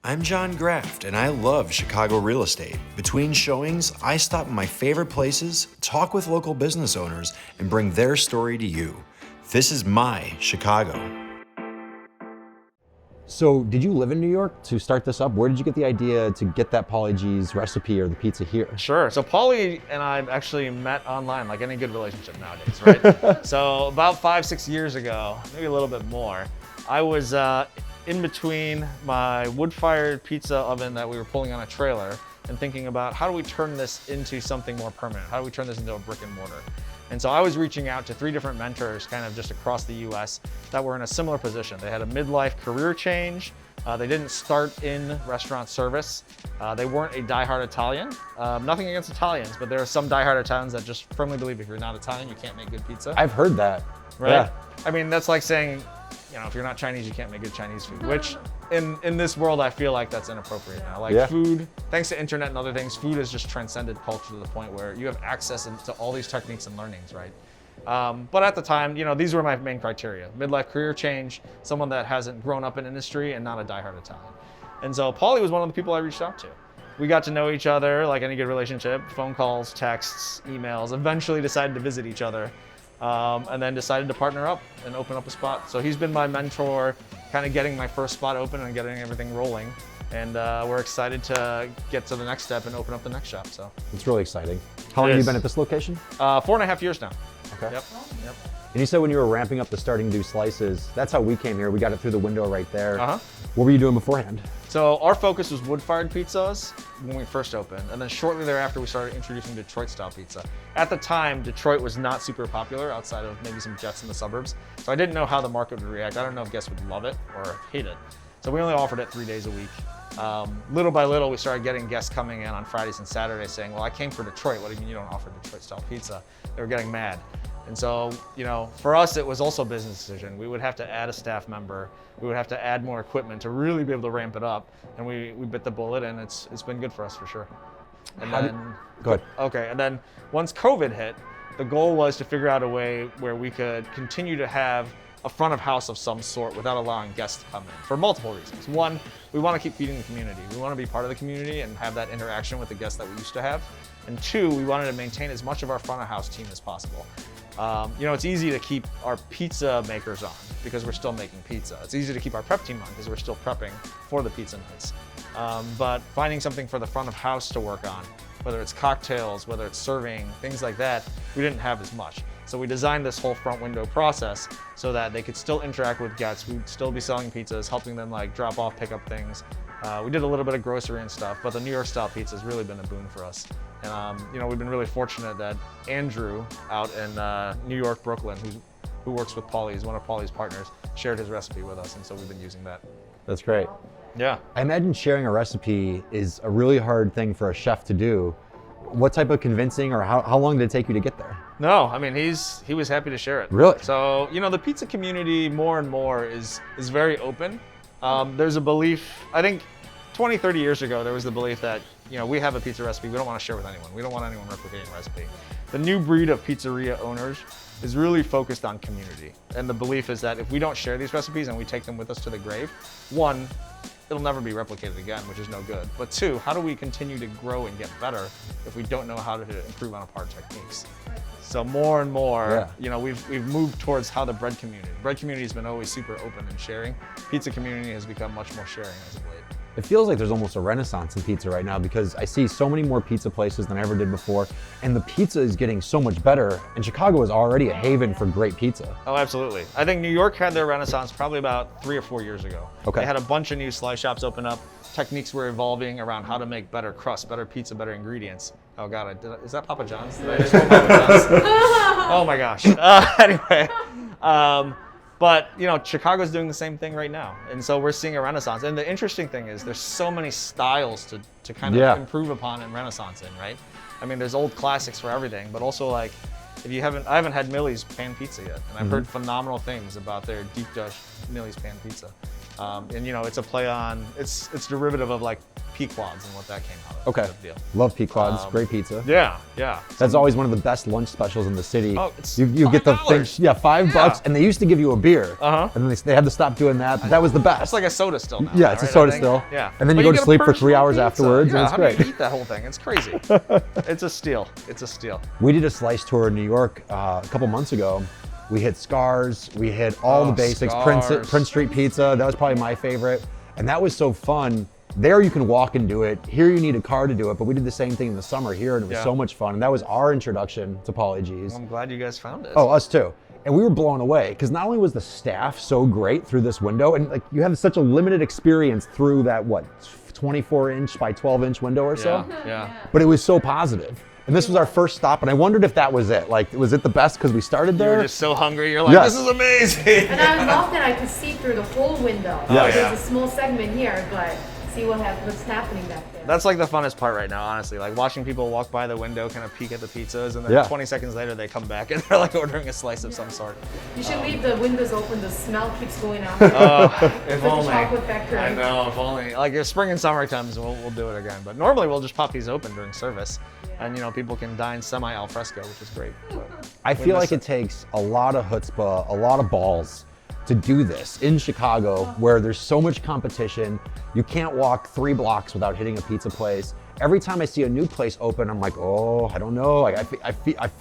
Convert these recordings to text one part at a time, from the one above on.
I'm John Grafft, and I love Chicago real estate. Between showings, I stop in my favorite places, talk with local business owners, and bring their story to you. This is my Chicago. So did you live in New York to start this up? Where did you get the idea to get that Paulie G's recipe or the pizza here? Sure. So Paulie and I actually met online, like any good relationship nowadays, right? So about 5-6 years ago, maybe a little bit more, I was in between my wood-fired pizza oven that we were pulling on a trailer and thinking about how do we turn this into something more permanent? How do we turn this into a brick and mortar? And so I was reaching out to 3 different mentors kind of just across the US that were in a similar position. They had a midlife career change. They didn't start in restaurant service. They weren't a diehard Italian. Nothing against Italians, but there are some diehard Italians that just firmly believe if you're not Italian, you can't make good pizza. I've heard that. Right? Yeah. I mean, that's like saying, you know, if you're not Chinese, you can't make good Chinese food, which in this world, I feel like that's inappropriate now. Like food, thanks to internet and other things, food has just transcended culture to the point where you have access to all these techniques and learnings, right? But at the time, you know, these were my main criteria. Midlife career change, someone that hasn't grown up in industry, and not a diehard Italian. And so Paulie was one of the people I reached out to. We got to know each other like any good relationship, phone calls, texts, emails, eventually decided to visit each other. And then decided to partner up and open up a spot. So he's been my mentor, kind of getting my first spot open and getting everything rolling. And we're excited to get to the next step and open up the next shop. So it's really exciting. How long have you been at this location? 4.5 years now. Okay. Yep. And you said when you were ramping up the starting to do slices, that's how we came here. We got it through the window right there. What were you doing beforehand? So our focus was wood-fired pizzas when we first opened, and then shortly thereafter we started introducing Detroit-style pizza. At the time, Detroit was not super popular outside of maybe some Jets in the suburbs, so I didn't know how the market would react. I don't know if guests would love it or hate it. So we only offered it 3 days a week. Little by little, we started getting guests coming in on Fridays and Saturdays saying, well, I came for Detroit. What do you mean you don't offer Detroit-style pizza? They were getting mad. And so, you know, for us, it was also a business decision. We would have to add a staff member. We would have to add more equipment to really be able to ramp it up. And we bit the bullet, and it's been good for us for sure. And then, go ahead. Okay, and then once COVID hit, the goal was to figure out a way where we could continue to have a front of house of some sort without allowing guests to come in for multiple reasons. One, we want to keep feeding the community. We want to be part of the community and have that interaction with the guests that we used to have. And 2, we wanted to maintain as much of our front of house team as possible. You know, it's easy to keep our pizza makers on because we're still making pizza. It's easy to keep our prep team on because we're still prepping for the pizza nights. But finding something for the front of house to work on, whether it's cocktails, whether it's serving, things like that, we didn't have as much. So we designed this whole front window process so that they could still interact with guests. We'd still be selling pizzas, helping them like drop off, pick up things. We did a little bit of grocery and stuff, but the New York style pizza has really been a boon for us. And you know, we've been really fortunate that Andrew out in New York, Brooklyn, who works with Paulie, is one of Paulie's partners, shared his recipe with us, and so we've been using that. That's great. Yeah. I imagine sharing a recipe is a really hard thing for a chef to do. What type of convincing, or how long did it take you to get there? No, I mean, he was happy to share it. Really? So, you know, the pizza community more and more is very open. There's a belief, I think 20, 30 years ago, there was the belief that, you know, we have a pizza recipe, we don't want to share with anyone. We don't want anyone replicating the recipe. The new breed of pizzeria owners is really focused on community. And the belief is that if we don't share these recipes and we take them with us to the grave, 1, it'll never be replicated again, which is no good. But 2, how do we continue to grow and get better if we don't know how to improve on our techniques? So more and more, you know, we've moved towards how the bread community has been always super open and sharing. Pizza community has become much more sharing as of late. It feels like there's almost a renaissance in pizza right now because I see so many more pizza places than I ever did before, and the pizza is getting so much better, and Chicago is already a haven for great pizza. Oh, absolutely. I think New York had their renaissance probably about 3 or 4 years ago. Okay. They had a bunch of new slice shops open up. Techniques were evolving around how to make better crust, better pizza, better ingredients. Oh God, is that Papa John's? Did I just call Papa John's? Oh my gosh. Anyway. But you know, Chicago's doing the same thing right now, and so we're seeing a renaissance. And the interesting thing is, there's so many styles to kind of improve upon and renaissance in, right? I mean, there's old classics for everything, but also like, I haven't had Millie's pan pizza yet, and I've heard phenomenal things about their deep dish Millie's pan pizza. And it's a play on, it's derivative of like Pequod's and what that came out of. Okay. Kind of deal. Love Pequod's, great pizza. Yeah. That's always one of the best lunch specials in the city. Oh, it's you get the thing, $5, and they used to give you a beer. And then they had to stop doing that, but that was the best. It's like a soda still now. Yeah, it's a soda still. Yeah. And then you go to sleep for 3 hours afterwards, and it's how great. do you eat that whole thing? It's crazy. It's a steal. We did a slice tour in New York a couple months ago. We hit Scars, we hit all the basics, Prince Street Pizza, that was probably my favorite. And that was so fun. There you can walk and do it. Here you need a car to do it, but we did the same thing in the summer here, and it was so much fun. And that was our introduction to Paulie G's. Well, I'm glad you guys found it. Oh, us too. And we were blown away, because not only was the staff so great through this window, and like you have such a limited experience through that, 24-inch by 12-inch window or so? Yeah. But it was so positive. And this was our first stop, and I wondered if that was it. Like, was it the best because we started there? You were just so hungry, you're like, this is amazing. And I love that I could see through the whole window. There's a small segment here, but see what's happening back there. That's like the funnest part right now, honestly. Like watching people walk by the window, kind of peek at the pizzas, and then 20 seconds later they come back and they're like ordering a slice of some sort. You should leave the windows open. The smell keeps going out. If only. Chocolate factory. I know, if only. Like if spring and summer comes, we'll do it again. But normally we'll just pop these open during service, and people can dine semi al fresco, which is great. But I feel like it takes a lot of chutzpah, a lot of balls to do this in Chicago, where there's so much competition. You can't walk 3 blocks without hitting a pizza place. Every time I see a new place open, I'm like, oh, I don't know. Like,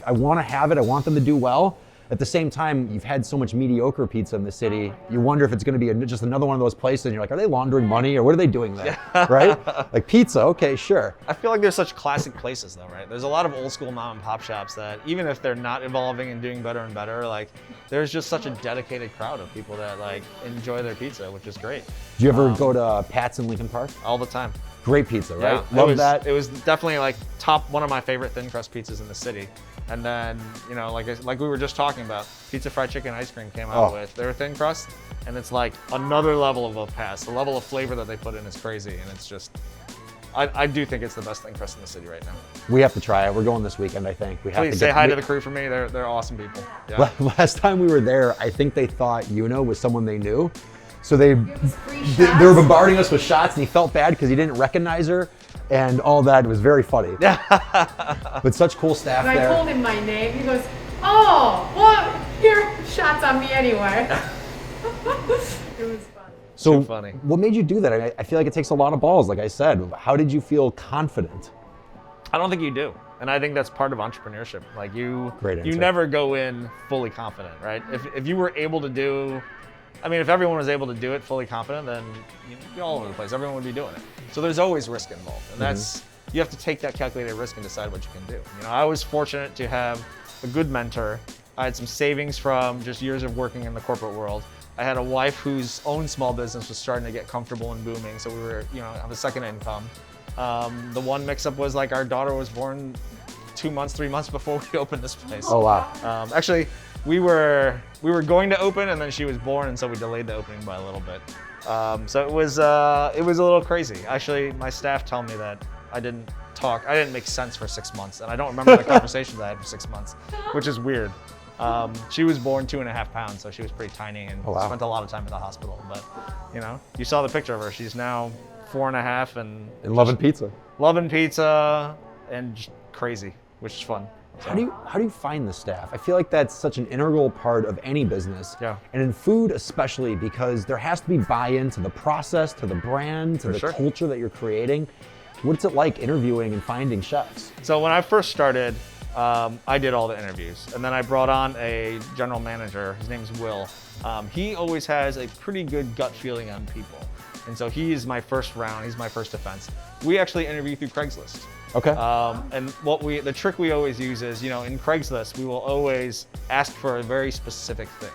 I want to have it. I want them to do well. At the same time, you've had so much mediocre pizza in the city. You wonder if it's going to be just another one of those places. And you're like, are they laundering money, or what are they doing there? Right? Like pizza, okay, sure. I feel like there's such classic places though, right? There's a lot of old school mom and pop shops that even if they're not evolving and doing better and better, like there's just such a dedicated crowd of people that like enjoy their pizza, which is great. Do you ever go to Pat's in Lincoln Park? All the time. Great pizza, right? Yeah, Love that. It was definitely like one of my favorite thin crust pizzas in the city. And then, like we were just talking about, pizza fried chicken ice cream came out with their thin crust, and it's like another level of a pass. The level of flavor that they put in is crazy, and it's just, I do think it's the best thin crust in the city right now. We have to try it. We're going this weekend, I think. Please say hi to the crew for me. They're awesome people. Yeah. Last time we were there, I think they thought Yuna was someone they knew. So they were bombarding us with shots, and he felt bad because he didn't recognize her, and all that. It was very funny. But such cool staff there. I told him my name. He goes, oh, well, here, shots on me anyway. It was fun. So funny. What made you do that? I feel like it takes a lot of balls, like I said. How did you feel confident? I don't think you do. And I think that's part of entrepreneurship. Like you never go in fully confident, right? If you were able to do, if everyone was able to do it fully confident, then you'd be all over the place. Everyone would be doing it. So there's always risk involved. And you have to take that calculated risk and decide what you can do. I was fortunate to have a good mentor. I had some savings from just years of working in the corporate world. I had a wife whose own small business was starting to get comfortable and booming. So we were, have a second income. The one mix-up was like our daughter was born 2 months, 3 months before we opened this place. Oh, wow. Actually, we were going to open, and then she was born, and so we delayed the opening by a little bit. So it was a little crazy. Actually, my staff tell me that I didn't make sense for 6 months, and I don't remember the conversations I had for 6 months, which is weird. She was born 2.5 pounds, so she was pretty tiny, and spent a lot of time in the hospital. But you saw the picture of her. She's now 4.5 and loving pizza. Loving pizza and just crazy, which is fun. So. How do you find the staff? I feel like that's such an integral part of any business. Yeah. And in food especially, because there has to be buy-in to the process, to the brand, to the culture that you're creating. What's it like interviewing and finding chefs? So when I first started, I did all the interviews, and then I brought on a general manager. His name's Will. He always has a pretty good gut feeling on people. And so he is my first round, he's my first defense. We actually interview through Craigslist. Okay. And the trick we always use is, in Craigslist, we will always ask for a very specific thing.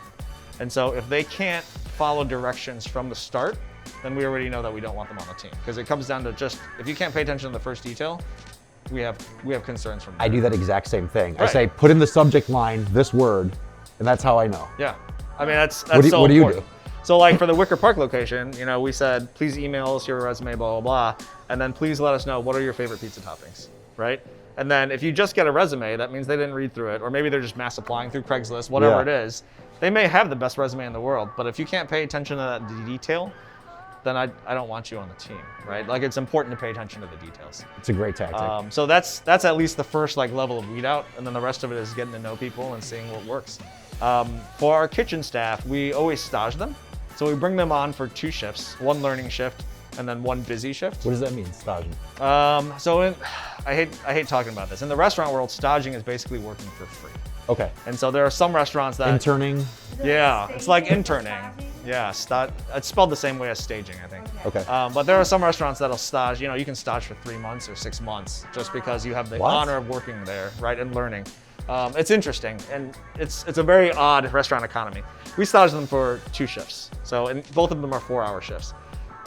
And so if they can't follow directions from the start, then we already know that we don't want them on the team. Because it comes down to just, if you can't pay attention to the first detail, we have concerns from there. I do that exact same thing. Right. I say, put in the subject line this word, and that's how I know. Yeah. That's what do important. you do? So like for the Wicker Park location, we said, please email us your resume, blah, blah, blah. And then please let us know, what are your favorite pizza toppings, right? And then if you just get a resume, that means they didn't read through it, or maybe they're just mass applying through Craigslist, whatever it is. They may have the best resume in the world, but if you can't pay attention to that detail, then I don't want you on the team, right? Like it's important to pay attention to the details. It's a great tactic. So that's at least the first like level of weed out, and then the rest of it is getting to know people and seeing what works. For our kitchen staff, we always stage them. So we bring them on for 2 shifts, 1 learning shift and then 1 busy shift. What does that mean, staging? I hate talking about this. In the restaurant world, staging is basically working for free. Okay. And so there are some restaurants that Interning? Yeah, it's like interning. Yeah, it's spelled the same way as staging, I think. Okay. But there are some restaurants that'll stage, you can stage for 3 months or 6 months just because you have the honor of working there, right, and learning. It's interesting, and it's a very odd restaurant economy. We stage them for 2 shifts, and both of them are 4-hour shifts.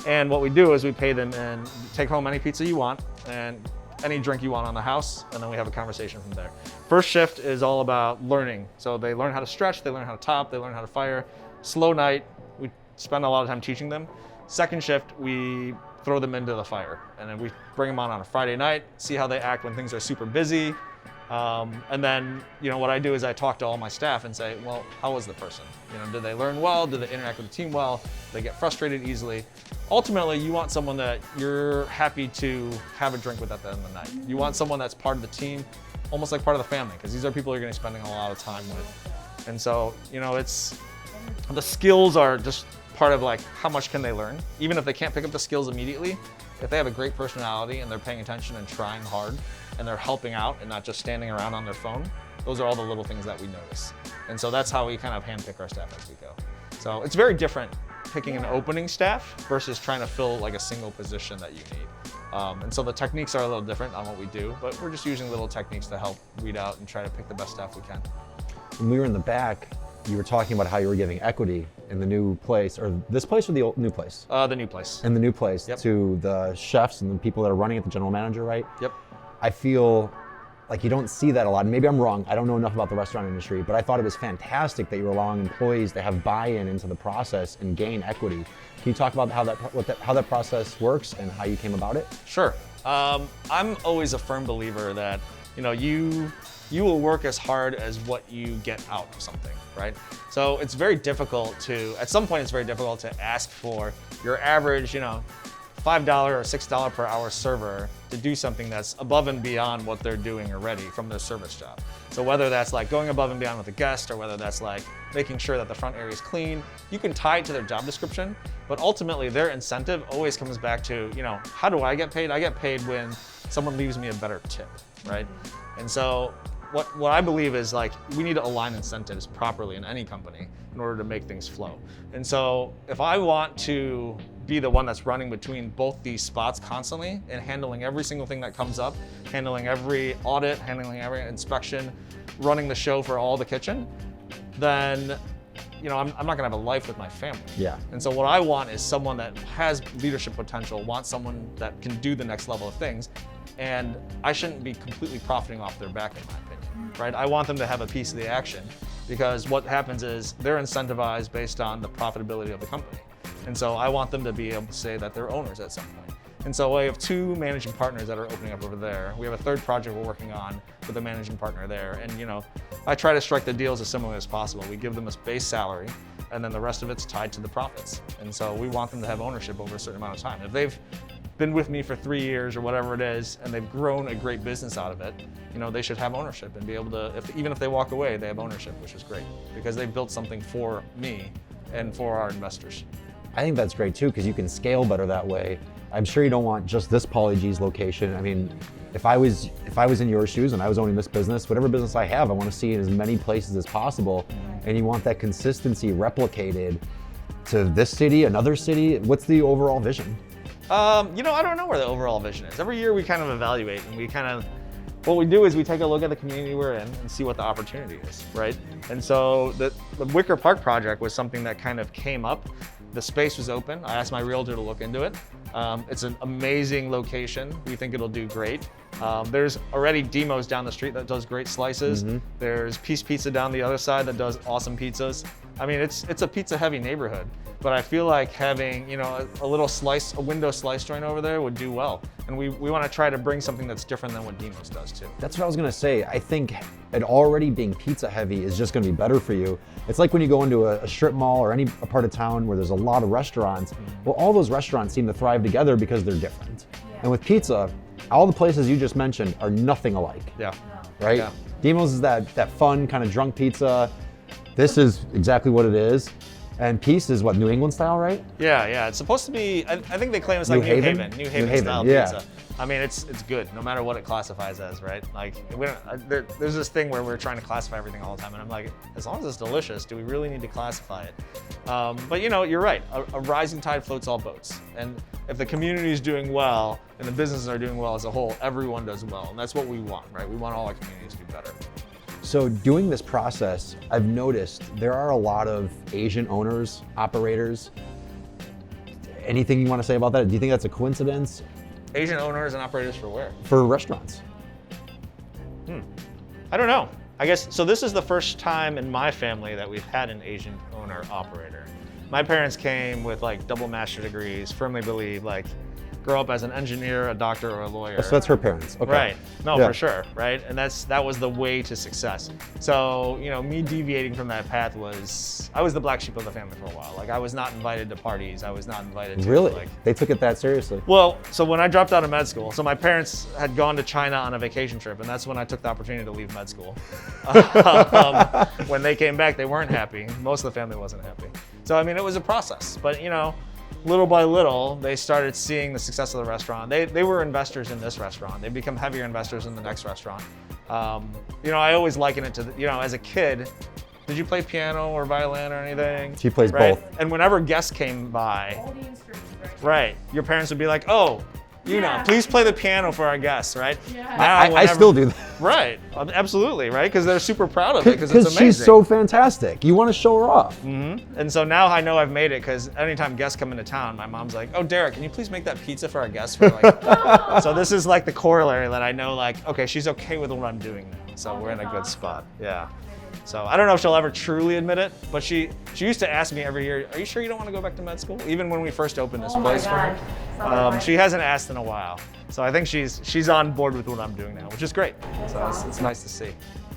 And what we do is we pay them and take home any pizza you want and any drink you want on the house, and then we have a conversation from there. First shift is all about learning. So they learn how to stretch, they learn how to top, they learn how to fire. Slow night, we spend a lot of time teaching them. Second shift, we throw them into the fire, and then we bring them on a Friday night, see how they act when things are super busy. And then, what I do is I talk to all my staff and say, well, how was the person? Did they learn well? Did they interact with the team well? Did they get frustrated easily? Ultimately, you want someone that you're happy to have a drink with at the end of the night. You want someone that's part of the team, almost like part of the family, because these are people you're going to be spending a lot of time with. And so, the skills are just part of like, how much can they learn? Even if they can't pick up the skills immediately, if they have a great personality and they're paying attention and trying hard and they're helping out and not just standing around on their phone, those are all the little things that we notice. And so that's how we kind of handpick our staff as we go. So it's very different picking an opening staff versus trying to fill like a single position that you need. And so the techniques are a little different on what we do, but we're just using little techniques to help weed out and try to pick the best staff we can. When we were in the back, you were talking about how you were giving equity in the new place, or this place or the old, new place? The new place. In the new place, Yep. to the chefs and the people that are running it, the general manager, right? Yep. I feel like you don't see that a lot. And maybe I'm wrong. I don't know enough about the restaurant industry, but I thought it was fantastic that you were allowing employees to have buy-in into the process and gain equity. Can you talk about how that process works and how you came about it? Sure. I'm always a firm believer that you will work as hard as what you get out of something, right? So it's very difficult at some point it's very difficult to ask for your average, $5 or $6 per hour server to do something that's above and beyond what they're doing already from their service job. So whether that's like going above and beyond with a guest, or whether that's like making sure that the front area is clean, you can tie it to their job description, but ultimately their incentive always comes back to, how do I get paid? I get paid when someone leaves me a better tip, right? And so what I believe is like, we need to align incentives properly in any company in order to make things flow. And so if I want to be the one that's running between both these spots constantly and handling every single thing that comes up, handling every audit, handling every inspection, running the show for all the kitchen, then I'm not gonna have a life with my family. Yeah. And so what I want is someone that has leadership potential, wants someone that can do the next level of things, and I shouldn't be completely profiting off their back, in my opinion, right? I want them to have a piece of the action, because what happens is they're incentivized based on the profitability of the company. And so I want them to be able to say that they're owners at some point. And so I have 2 managing partners that are opening up over there. We have a 3rd project we're working on with a managing partner there. And I try to strike the deals as similar as possible. We give them a base salary, and then the rest of it's tied to the profits. And so we want them to have ownership over a certain amount of time. If they've been with me for 3 years or whatever it is, and they've grown a great business out of it, they should have ownership and be able to, even if they walk away, they have ownership, which is great, because they've built something for me and for our investors. I think that's great too, because you can scale better that way. I'm sure you don't want just this Paulie G's location. I mean, if I was in your shoes and I was owning this business, whatever business I have, I want to see it in as many places as possible. And you want that consistency replicated to this city, another city. What's the overall vision? I don't know where the overall vision is. Every year we kind of evaluate, and what we do is we take a look at the community we're in and see what the opportunity is, right? And so the Wicker Park project was something that kind of came up. The space was open. I asked my realtor to look into it. It's an amazing location. We think it'll do great. There's already Demos down the street that does great slices. Mm-hmm. There's Peace Pizza down the other side that does awesome pizzas. I mean, it's a pizza-heavy neighborhood, but I feel like having, you know, a little slice, a window slice joint over there would do well. And we want to try to bring something that's different than what Dino's does too. That's what I was gonna say. I think it already being pizza heavy is just gonna be better for you. It's like when you go into a strip mall or any part of town where there's a lot of restaurants. Well, all those restaurants seem to thrive together because they're different. And with pizza, all the places you just mentioned are nothing alike. Yeah. Right? Yeah. Dimo's is that fun kind of drunk pizza. This is exactly what it is. And Peace is what, New England style, right? Yeah. It's supposed to be, I think they claim it's like New Haven style pizza. I mean, it's good, no matter what it classifies as, right? Like, there's this thing where we're trying to classify everything all the time, and I'm like, as long as it's delicious, do we really need to classify it? But you know, you're right. A rising tide floats all boats, and if the community is doing well and the businesses are doing well as a whole, everyone does well, and that's what we want, right? We want all our communities to do better. So doing this process, I've noticed there are a lot of Asian owners, operators. Anything you want to say about that? Do you think that's a coincidence? Asian owners and operators for where? For restaurants. I don't know. I guess, so this is the first time in my family that we've had an Asian owner operator. My parents came with like double master degrees, firmly believe like grow up as an engineer, a doctor, or a lawyer. So that's her parents. Okay. Right. No, Yeah. for sure. Right. And that was the way to success. So, you know, me deviating from that path I was the black sheep of the family for a while. Like I was not invited to parties. I was not invited to Really? like. They took it that seriously? Well, so when I dropped out of med school, so my parents had gone to China on a vacation trip, and that's when I took the opportunity to leave med school. When they came back, they weren't happy. Most of the family wasn't happy. So, I mean, it was a process, but you know, little by little, they started seeing the success of the restaurant. They were investors in this restaurant. They become heavier investors in the next restaurant. You know, I always liken it to, you know, as a kid, did you play piano or violin or anything? She plays right? both. And whenever guests came by, All the instruments, right? right, your parents would be like, oh, Yuna, Yeah. please play the piano for our guests, right? Yeah. Now, I whenever- still do that. Right, absolutely, right? Because they're super proud of it because it's Because amazing. she's so fantastic. You want to show her off. And so now I know I've made it because anytime guests come into town, my mom's like, oh, Derrick, can you please make that pizza for our guests? For like... So this is like the corollary that I know, like, okay, she's okay with what I'm doing now. So we're in a good spot. Yeah. So I don't know if she'll ever truly admit it, but she used to ask me every year, are you sure you don't want to go back to med school? Even when we first opened this Oh my place for her. God. She hasn't asked in a while. So I think she's on board with what I'm doing now, which is great. So it's nice to see.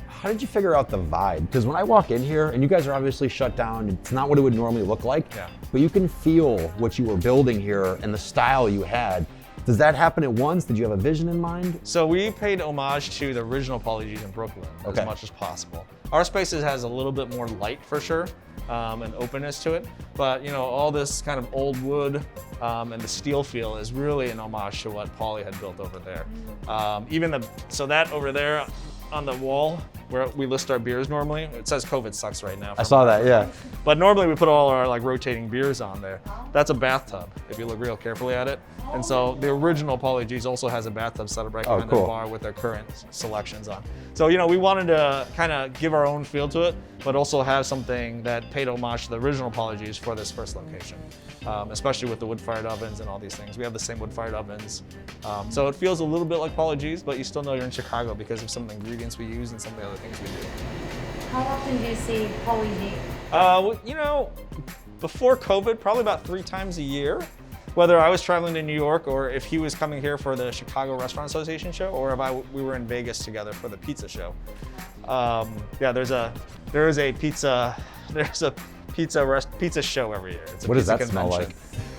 How did you figure out the vibe? Because when I walk in here, and you guys are obviously shut down, it's not what it would normally look like, Yeah. but you can feel what you were building here and the style you had. Does that happen at once? Did you have a vision in mind? So we paid homage to the original Paulie G's in Brooklyn Okay. as much as possible. Our spaces has a little bit more light for sure, and openness to it. But you know, all this kind of old wood and the steel feel is really an homage to what Paulie had built over there. So that over there on the wall where we list our beers normally, it says COVID sucks right now. I saw that, yeah. But normally we put all our like rotating beers on there. That's a bathtub, if you look real carefully at it. And so the original Paulie G's also has a bathtub set up right behind cool. the bar with their current selections on. So, you know, we wanted to kind of give our own feel to it, but also have something that paid homage to the original Paulie G's for this first location, especially with the wood-fired ovens and all these things. We have the same wood-fired ovens. So it feels a little bit like Paulie G's, but you still know you're in Chicago because of some of the ingredients we use and some of the other things we do. How often do you see Paulie G? You know, before COVID, probably about 3 times a year. Whether I was traveling to New York or if he was coming here for the Chicago Restaurant Association show, or if we were in Vegas together for the pizza show. Yeah, there's a pizza show every year. It's a What does pizza that smell convention.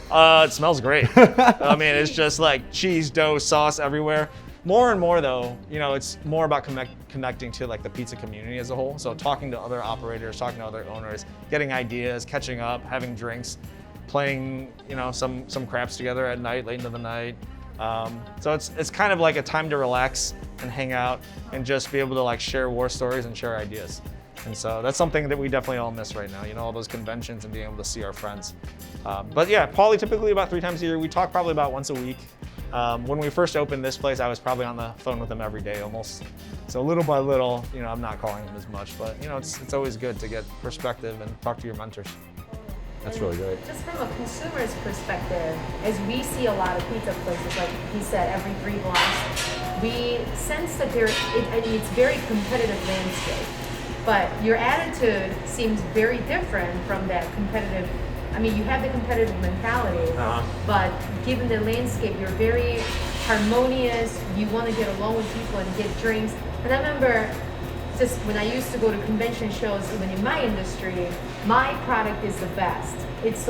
like? It smells great. I mean, it's just like cheese, dough, sauce everywhere. More and more though, you know, it's more about connecting to like the pizza community as a whole. So talking to other operators, talking to other owners, getting ideas, catching up, having drinks, playing, you know, some craps together at night, late into the night. So it's kind of like a time to relax and hang out and just be able to like share war stories and share ideas. And so that's something that we definitely all miss right now, you know, all those conventions and being able to see our friends. But yeah, Paulie typically about 3 times a year. We talk probably about once a week. When we first opened this place, I was probably on the phone with him every day almost. So little by little, you know, I'm not calling him as much, but you know, it's always good to get perspective and talk to your mentors. That's really great. Just from a consumer's perspective, as we see a lot of pizza places, like he said, every 3 blocks, we sense that it's very competitive landscape. but your attitude seems very different from that competitive. I mean, you have the competitive mentality, but given the landscape, you're very harmonious. You want to get along with people and get drinks. And I remember just when I used to go to convention shows, even in my industry, my product is the best. It's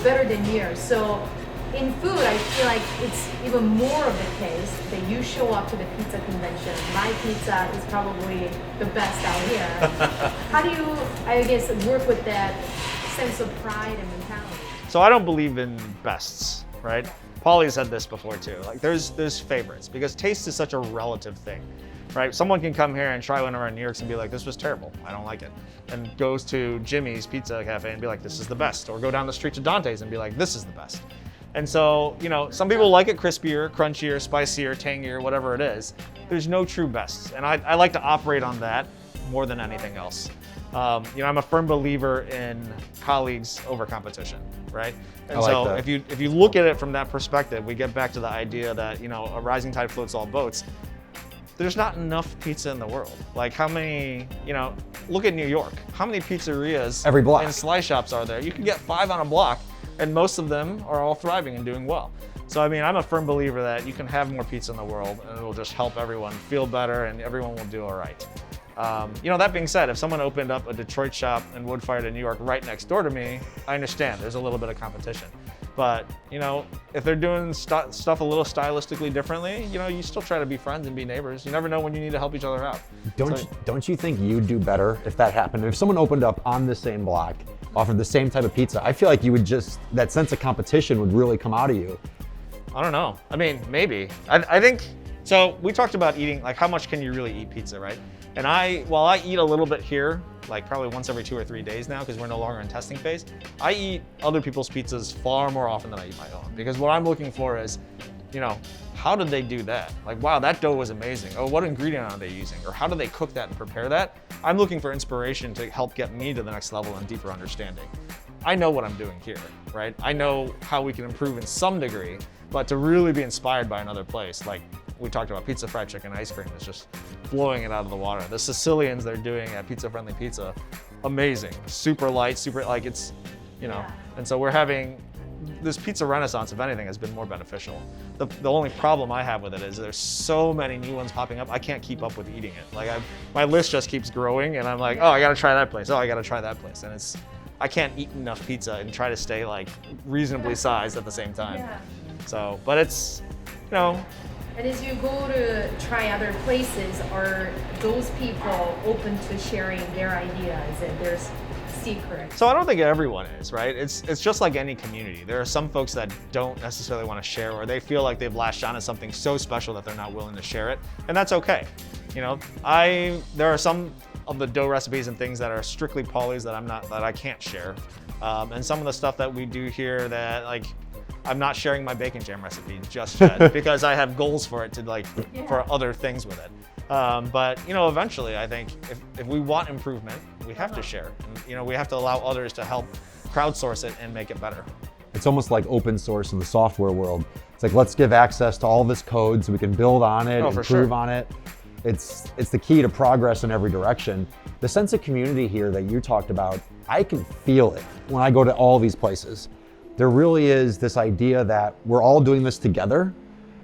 better than yours. So in food, I feel like it's even more of the case that you show up to the pizza convention. My pizza is probably the best out here. How do you, I guess, work with that sense of pride and mentality? So I don't believe in bests, right? Paulie said this before too. Like there's favorites because taste is such a relative thing, right? Someone can come here and try one of our New Yorks and be like, this was terrible, I don't like it. And goes to Jimmy's Pizza Cafe and be like, this is the best. Or go down the street to Dante's and be like, this is the best. And so, you know, some people like it crispier, crunchier, spicier, tangier, whatever it is. There's no true bests. And I like to operate on that more than anything else. You know, I'm a firm believer in colleagues over competition, right? And like so that. if you look at it from that perspective, we get back to the idea that, you know, a rising tide floats all boats. There's not enough pizza in the world. Like how many, you know, look at New York. How many pizzerias Every block. and slice shops are there? You can get 5 on a block, and most of them are all thriving and doing well. So I mean, I'm a firm believer that you can have more pizza in the world and it'll just help everyone feel better and everyone will do all right. You know, that being said, if someone opened up a Detroit shop and wood-fired in New York right next door to me, I understand there's a little bit of competition. But, you know, if they're doing stuff a little stylistically differently, you know, you still try to be friends and be neighbors. You never know when you need to help each other out. Don't you think you'd do better if that happened? If someone opened up on the same block, offered the same type of pizza, I feel like you would just, that sense of competition would really come out of you. I don't know. I mean, maybe. I think, so we talked about eating, like how much can you really eat pizza, right? And while I eat a little bit here, like probably once every 2 or 3 days now, because we're no longer in testing phase, I eat other people's pizzas far more often than I eat my own. Because what I'm looking for is, you know, how did they do that? Like, wow, that dough was amazing. Oh, what ingredient are they using? Or how do they cook that and prepare that? I'm looking for inspiration to help get me to the next level and deeper understanding. I know what I'm doing here, right? I know how we can improve in some degree, but to really be inspired by another place, like we talked about pizza, fried chicken, ice cream, is just blowing it out of the water. The Sicilians they're doing at Pizza Friendly Pizza, amazing. Super light, super, like it's, you know, and so we're having, this pizza renaissance, if anything, has been more beneficial. The only problem I have with it is there's so many new ones popping up, I can't keep up with eating it. Like my list just keeps growing and I'm like, oh, I gotta try that place. Oh, I gotta try that place. And I can't eat enough pizza and try to stay like reasonably sized at the same time. Yeah. So, but it's, you know. And as you go to try other places, are those people open to sharing their ideas and their secrets? So I don't think everyone is, right? It's just like any community. There are some folks that don't necessarily want to share, or they feel like they've latched on to something so special that they're not willing to share it, and that's okay. You know, there are some of the dough recipes and things that are strictly Paulie's that I can't share, and some of the stuff that we do here that like. I'm not sharing my bacon jam recipe just yet because I have goals for it to for other things with it. But you know, eventually I think if we want improvement, we have to share. And, you know, we have to allow others to help crowdsource it and make it better. It's almost like open source in the software world. It's like, let's give access to all this code so we can build on it, improve on it. It's the key to progress in every direction. The sense of community here that you talked about, I can feel it when I go to all these places. There really is this idea that we're all doing this together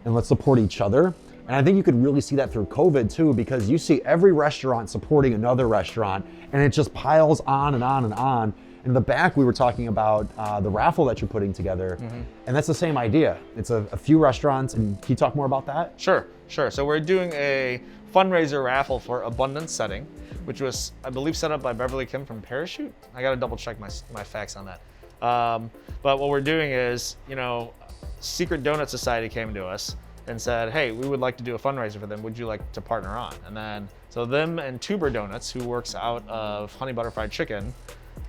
and let's support each other. And I think you could really see that through COVID too, because you see every restaurant supporting another restaurant and it just piles on and on and on. In the back, we were talking about the raffle that you're putting together, and that's the same idea. It's a few restaurants, and can you talk more about that? Sure. So we're doing a fundraiser raffle for Abundance Setting, which was, I believe, set up by Beverly Kim from Parachute. I gotta double check my facts on that. But what we're doing is, you know, Secret Donut Society came to us and said, hey, we would like to do a fundraiser for them. Would you like to partner on? And then, so them and Tuber Donuts, who works out of Honey Butter Fried Chicken,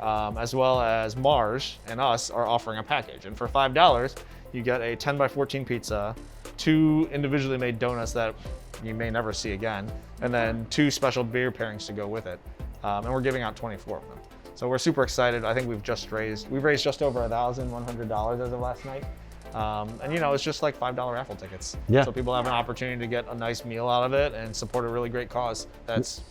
as well as Mars and us, are offering a package. And for $5, you get a 10 by 14 pizza, 2 individually made donuts that you may never see again, and then 2 special beer pairings to go with it. And we're giving out 24 of them. So we're super excited. I think we've raised just over $1,100 as of last night. And you know, it's just like $5 raffle tickets. Yeah. So people have an opportunity to get a nice meal out of it and support a really great cause that's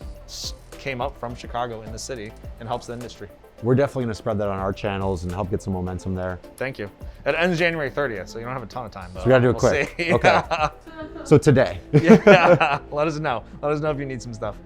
came up from Chicago in the city and helps the industry. We're definitely going to spread that on our channels and help get some momentum there. Thank you. It ends January 30th, so you don't have a ton of time. But So we got to do it we'll quick. see. Okay. So today. Yeah. Let us know. Let us know if you need some stuff.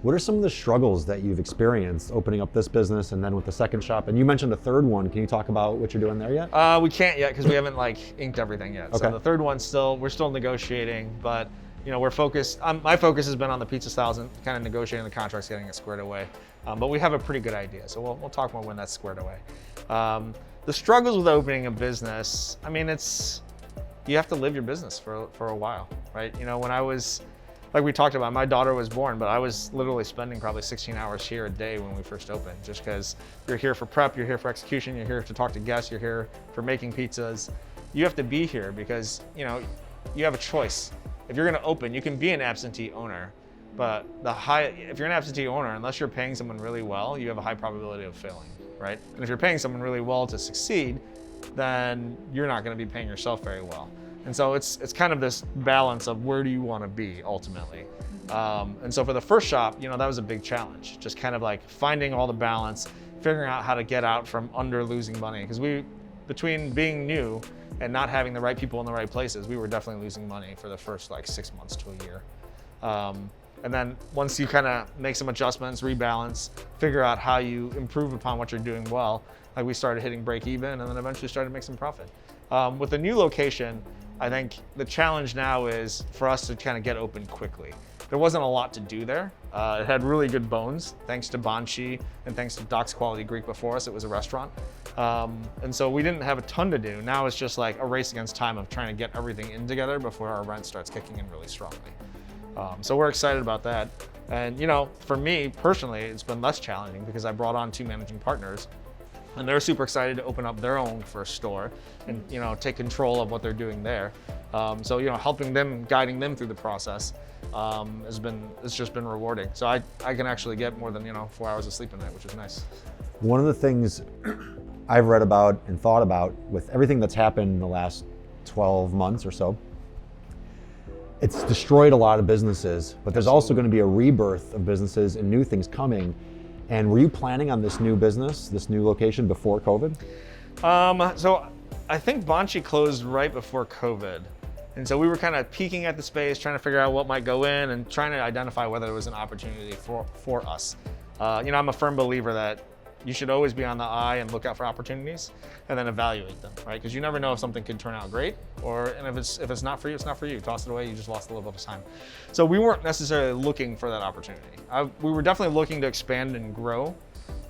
What are some of the struggles that you've experienced opening up this business and then with the second shop? And you mentioned a third one. Can you talk about what you're doing there yet? We can't yet because we haven't like inked everything yet. Okay. So the third one's we're still negotiating, but we're focused. My focus has been on the pizza styles and kind of negotiating the contracts, getting it squared away. But we have a pretty good idea, so we'll talk more when that's squared away. The struggles with opening a business, I mean, you have to live your business for a while, right? When I was, like we talked about, my daughter was born, but I was literally spending probably 16 hours here a day when we first opened, just because you're here for prep, you're here for execution, you're here to talk to guests, you're here for making pizzas. You have to be here because, you have a choice. If you're gonna open, you can be an absentee owner, but if you're an absentee owner, unless you're paying someone really well, you have a high probability of failing, right? And if you're paying someone really well to succeed, then you're not gonna be paying yourself very well. And so it's kind of this balance of where do you want to be ultimately. And so for the first shop, that was a big challenge, just kind of like finding all the balance, figuring out how to get out from under losing money. Because between being new and not having the right people in the right places, we were definitely losing money for the first like 6 months to a year. And then once you kind of make some adjustments, rebalance, figure out how you improve upon what you're doing well, like we started hitting break even and then eventually started to make some profit. With the new location, I think the challenge now is for us to kind of get open quickly. There wasn't a lot to do there. It had really good bones, thanks to Banshee and thanks to Doc's Quality Greek before us. It was a restaurant. And so we didn't have a ton to do. Now it's just like a race against time of trying to get everything in together before our rent starts kicking in really strongly. So we're excited about that. And for me personally, it's been less challenging because I brought on 2 managing partners and they're super excited to open up their own first store and take control of what they're doing there. So helping them, guiding them through the process it's just been rewarding. So I can actually get more than 4 hours of sleep a night, which is nice. One of the things I've read about and thought about with everything that's happened in the last 12 months or so, it's destroyed a lot of businesses, but there's also going to be a rebirth of businesses and new things coming. And were you planning on this new business, this new location before COVID? So I think Banshee closed right before COVID. And so we were kind of peeking at the space, trying to figure out what might go in and trying to identify whether there was an opportunity for us. I'm a firm believer that you should always be on the eye and look out for opportunities and then evaluate them, right? Because you never know if something could turn out great and if it's not for you, it's not for you. Toss it away, you just lost a little bit of time. So we weren't necessarily looking for that opportunity. We were definitely looking to expand and grow,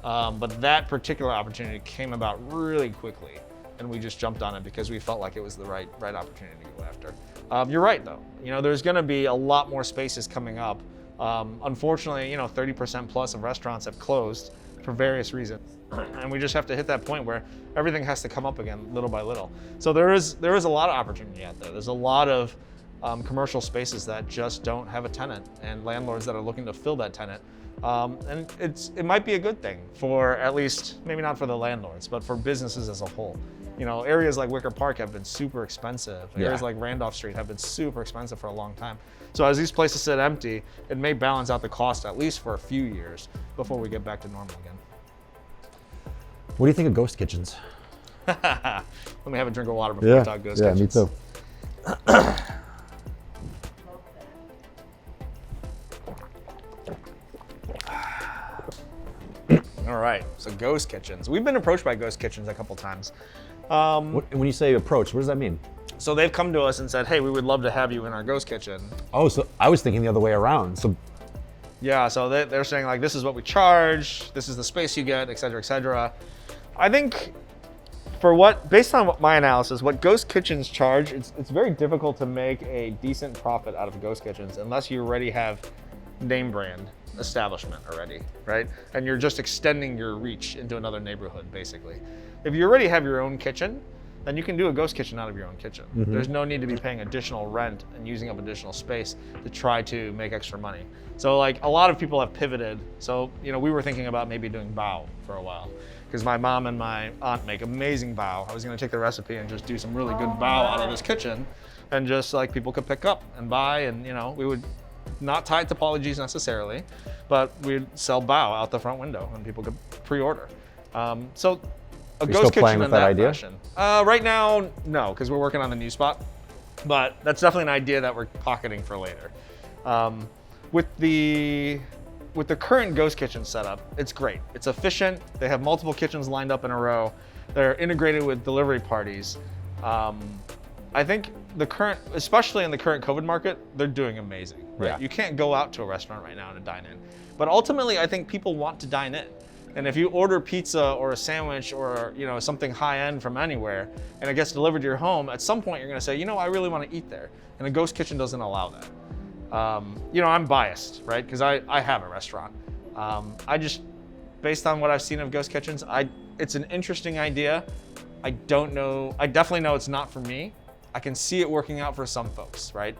but that particular opportunity came about really quickly and we just jumped on it because we felt like it was the right opportunity to go after. You're right though, there's gonna be a lot more spaces coming up. Unfortunately, 30% plus of restaurants have closed for various reasons. And we just have to hit that point where everything has to come up again little by little. So there is a lot of opportunity out there. There's a lot of commercial spaces that just don't have a tenant and landlords that are looking to fill that tenant. And it might be a good thing for at least, maybe not for the landlords, but for businesses as a whole. Areas like Wicker Park have been super expensive. Yeah. Areas like Randolph Street have been super expensive for a long time. So as these places sit empty, it may balance out the cost at least for a few years before we get back to normal again. What do you think of ghost kitchens? Let me have a drink of water before we talk ghost kitchens. Yeah, me too. All right, so ghost kitchens. We've been approached by ghost kitchens a couple times. When you say approach, what does that mean? So they've come to us and said, hey, we would love to have you in our ghost kitchen. Oh, so I was thinking the other way around. So Yeah, so they're saying like, this is what we charge, this is the space you get, et cetera, et cetera. I think based on my analysis, what ghost kitchens charge, it's very difficult to make a decent profit out of ghost kitchens unless you already have name brand establishment already, right? And you're just extending your reach into another neighborhood, basically. If you already have your own kitchen, then you can do a ghost kitchen out of your own kitchen. Mm-hmm. There's no need to be paying additional rent and using up additional space to try to make extra money. So like a lot of people have pivoted. So, we were thinking about maybe doing bao for a while because my mom and my aunt make amazing bao. I was gonna take the recipe and just do some really good bao out of this kitchen and just like people could pick up and buy and we would not tied to Paulie G's necessarily, but we'd sell bao out the front window and people could pre-order. So a You're ghost still kitchen playing in with that idea? fashion. Right now, no, because we're working on the new spot. But that's definitely an idea that we're pocketing for later. With the current ghost kitchen setup, it's great. It's efficient. They have multiple kitchens lined up in a row. They're integrated with delivery parties. I think especially in the current COVID market, they're doing amazing. Right? Yeah. You can't go out to a restaurant right now to dine in. But ultimately, I think people want to dine in. And if you order pizza or a sandwich or something high end from anywhere, and it gets delivered to your home, at some point you're going to say, I really want to eat there. And a ghost kitchen doesn't allow that. I'm biased, right? Because I have a restaurant. Based on what I've seen of ghost kitchens, it's an interesting idea. I don't know. I definitely know it's not for me. I can see it working out for some folks, right?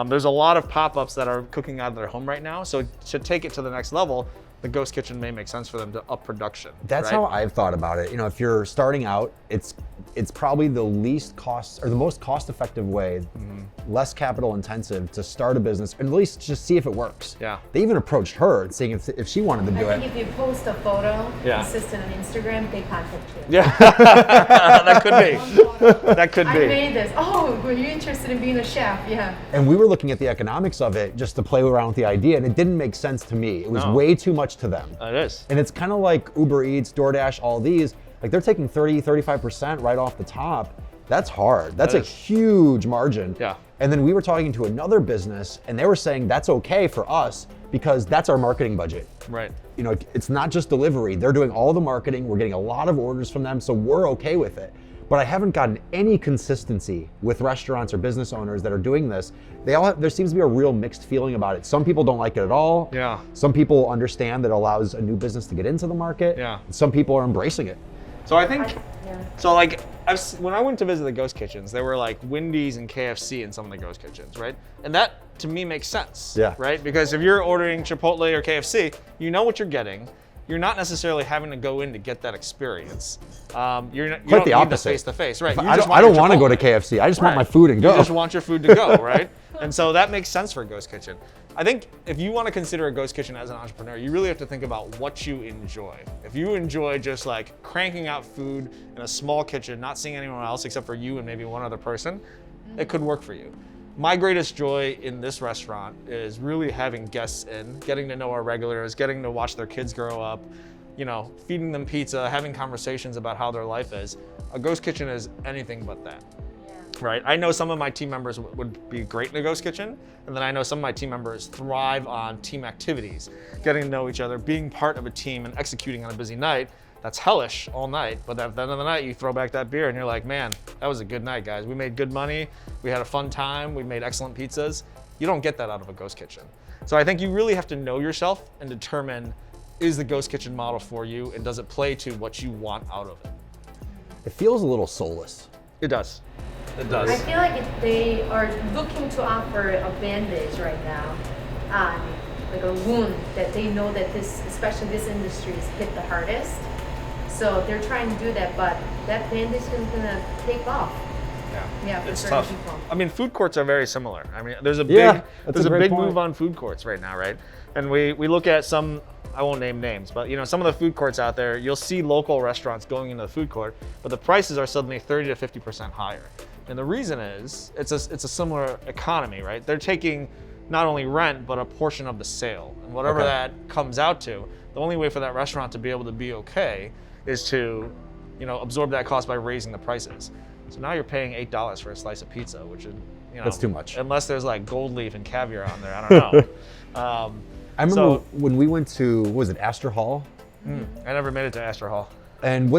There's a lot of pop-ups that are cooking out of their home right now. So to take it to the next level, the ghost kitchen may make sense for them to up production. That's right? how I've thought about it. If you're starting out, it's probably the least cost or the most cost-effective way, less capital intensive to start a business and at least just see if it works. Yeah. They even approached her seeing if she wanted to do I it. think if you post a photo Yeah. consistent on Instagram, they contact you. Yeah, that could be. That could I be. made this. Oh, were you interested in being a chef? Yeah. And we were looking at the economics of it just to play around with the idea, and it didn't make sense to me. It was No. way too much to them. It is. And it's kind of like Uber Eats, DoorDash, all these. Like they're taking 35% right off the top. That's hard. That's That a is. huge margin. Yeah. And then we were talking to another business and they were saying that's okay for us because that's our marketing budget. Right. It's not just delivery. They're doing all the marketing. We're getting a lot of orders from them, so we're okay with it. But I haven't gotten any consistency with restaurants or business owners that are doing this. There seems to be a real mixed feeling about it. Some people don't like it at all. Yeah. Some people understand that it allows a new business to get into the market. Yeah. And some people are embracing it. So I think, Yeah. when I went to visit the ghost kitchens, there were like Wendy's and KFC in some of the ghost kitchens, right? And that to me makes sense, Yeah. right? Because if you're ordering Chipotle or KFC, you know what you're getting. You're not necessarily having to go in to get that experience. You don't Quite the need opposite. face to face, right? I don't want to go to KFC. I just want my food and go. You just want your food to go, right? And so that makes sense for a ghost kitchen. I think if you want to consider a ghost kitchen as an entrepreneur, you really have to think about what you enjoy. If you enjoy just like cranking out food in a small kitchen, not seeing anyone else except for you and maybe one other person, it could work for you. My greatest joy in this restaurant is really having guests in, getting to know our regulars, getting to watch their kids grow up, feeding them pizza, having conversations about how their life is. A ghost kitchen is anything but that. Right? I know some of my team members would be great in a ghost kitchen, and then I know some of my team members thrive on team activities, getting to know each other, being part of a team and executing on a busy night. That's hellish all night, but at the end of the night, you throw back that beer and you're like, man, that was a good night, guys. We made good money, we had a fun time, we made excellent pizzas. You don't get that out of a ghost kitchen. So I think you really have to know yourself and determine, is the ghost kitchen model for you, and does it play to what you want out of it? It feels a little soulless. It does. It I does. feel like they are looking to offer a bandage right now on like a wound that they know that especially this industry is hit the hardest. So they're trying to do that, but that bandage is gonna take off. Yeah, for It's certain tough. people. I mean, food courts are very similar. I mean, there's a Yeah, that's a great big point. move on food courts right now, right? And we look at some, I won't name names, but some of the food courts out there, you'll see local restaurants going into the food court, but the prices are suddenly 30 to 50% higher. And the reason is it's a similar economy, right? They're taking not only rent, but a portion of the sale. And whatever Okay. that comes out to, the only way for that restaurant to be able to be okay is to, absorb that cost by raising the prices. So now you're paying $8 for a slice of pizza, which is, That's too much. Unless there's like gold leaf and caviar on there, I don't know. I remember when we went to, what was it, Astor Hall? I never made it to Astor Hall. And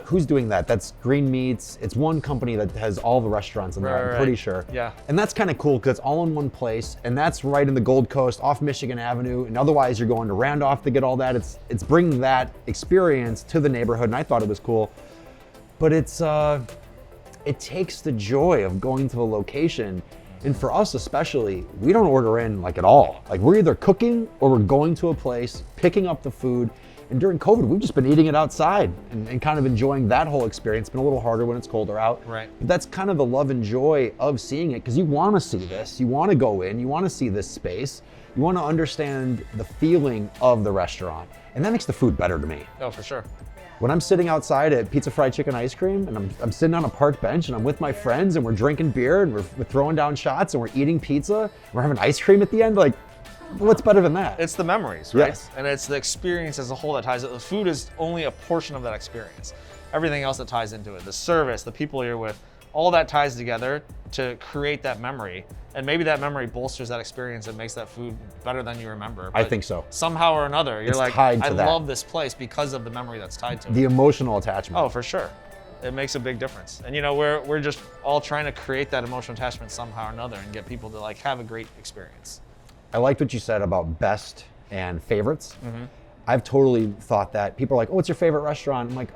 who's doing that? That's Green Meats. It's one company that has all the restaurants in there, I'm pretty sure. Yeah. And that's kind of cool because it's all in one place, and that's right in the Gold Coast off Michigan Avenue. And otherwise, you're going to Randolph to get all that. It's bringing that experience to the neighborhood, and I thought it was cool. But it takes the joy of going to the location. And for us especially, we don't order in like at all. Like we're either cooking or we're going to a place, picking up the food. And during COVID, we've just been eating it outside and kind of enjoying that whole experience. It's been a little harder when it's colder out. Right. But that's kind of the love and joy of seeing it, because you want to see this. You want to go in. You want to see this space. You want to understand the feeling of the restaurant. And that makes the food better to me. Oh, for sure. When I'm sitting outside at Pizza Fried Chicken Ice Cream and I'm sitting on a park bench and I'm with my friends and we're drinking beer and we're throwing down shots and we're eating pizza, and we're having ice cream at the end, like, what's better than that? It's the memories, right? Yes. And it's the experience as a whole that ties it. The food is only a portion of that experience. Everything else that ties into it, the service, the people you're with, all that ties together to create that memory. And maybe that memory bolsters that experience and makes that food better than you remember. I think so. Somehow or another, you're It's like, tied to I that. love this place because of the memory that's tied to it. The emotional attachment. Oh, for sure. It makes a big difference. And we're just all trying to create that emotional attachment somehow or another and get people to like have a great experience. I liked what you said about best and favorites. I've totally thought that. People are like, oh, what's your favorite restaurant? I'm like,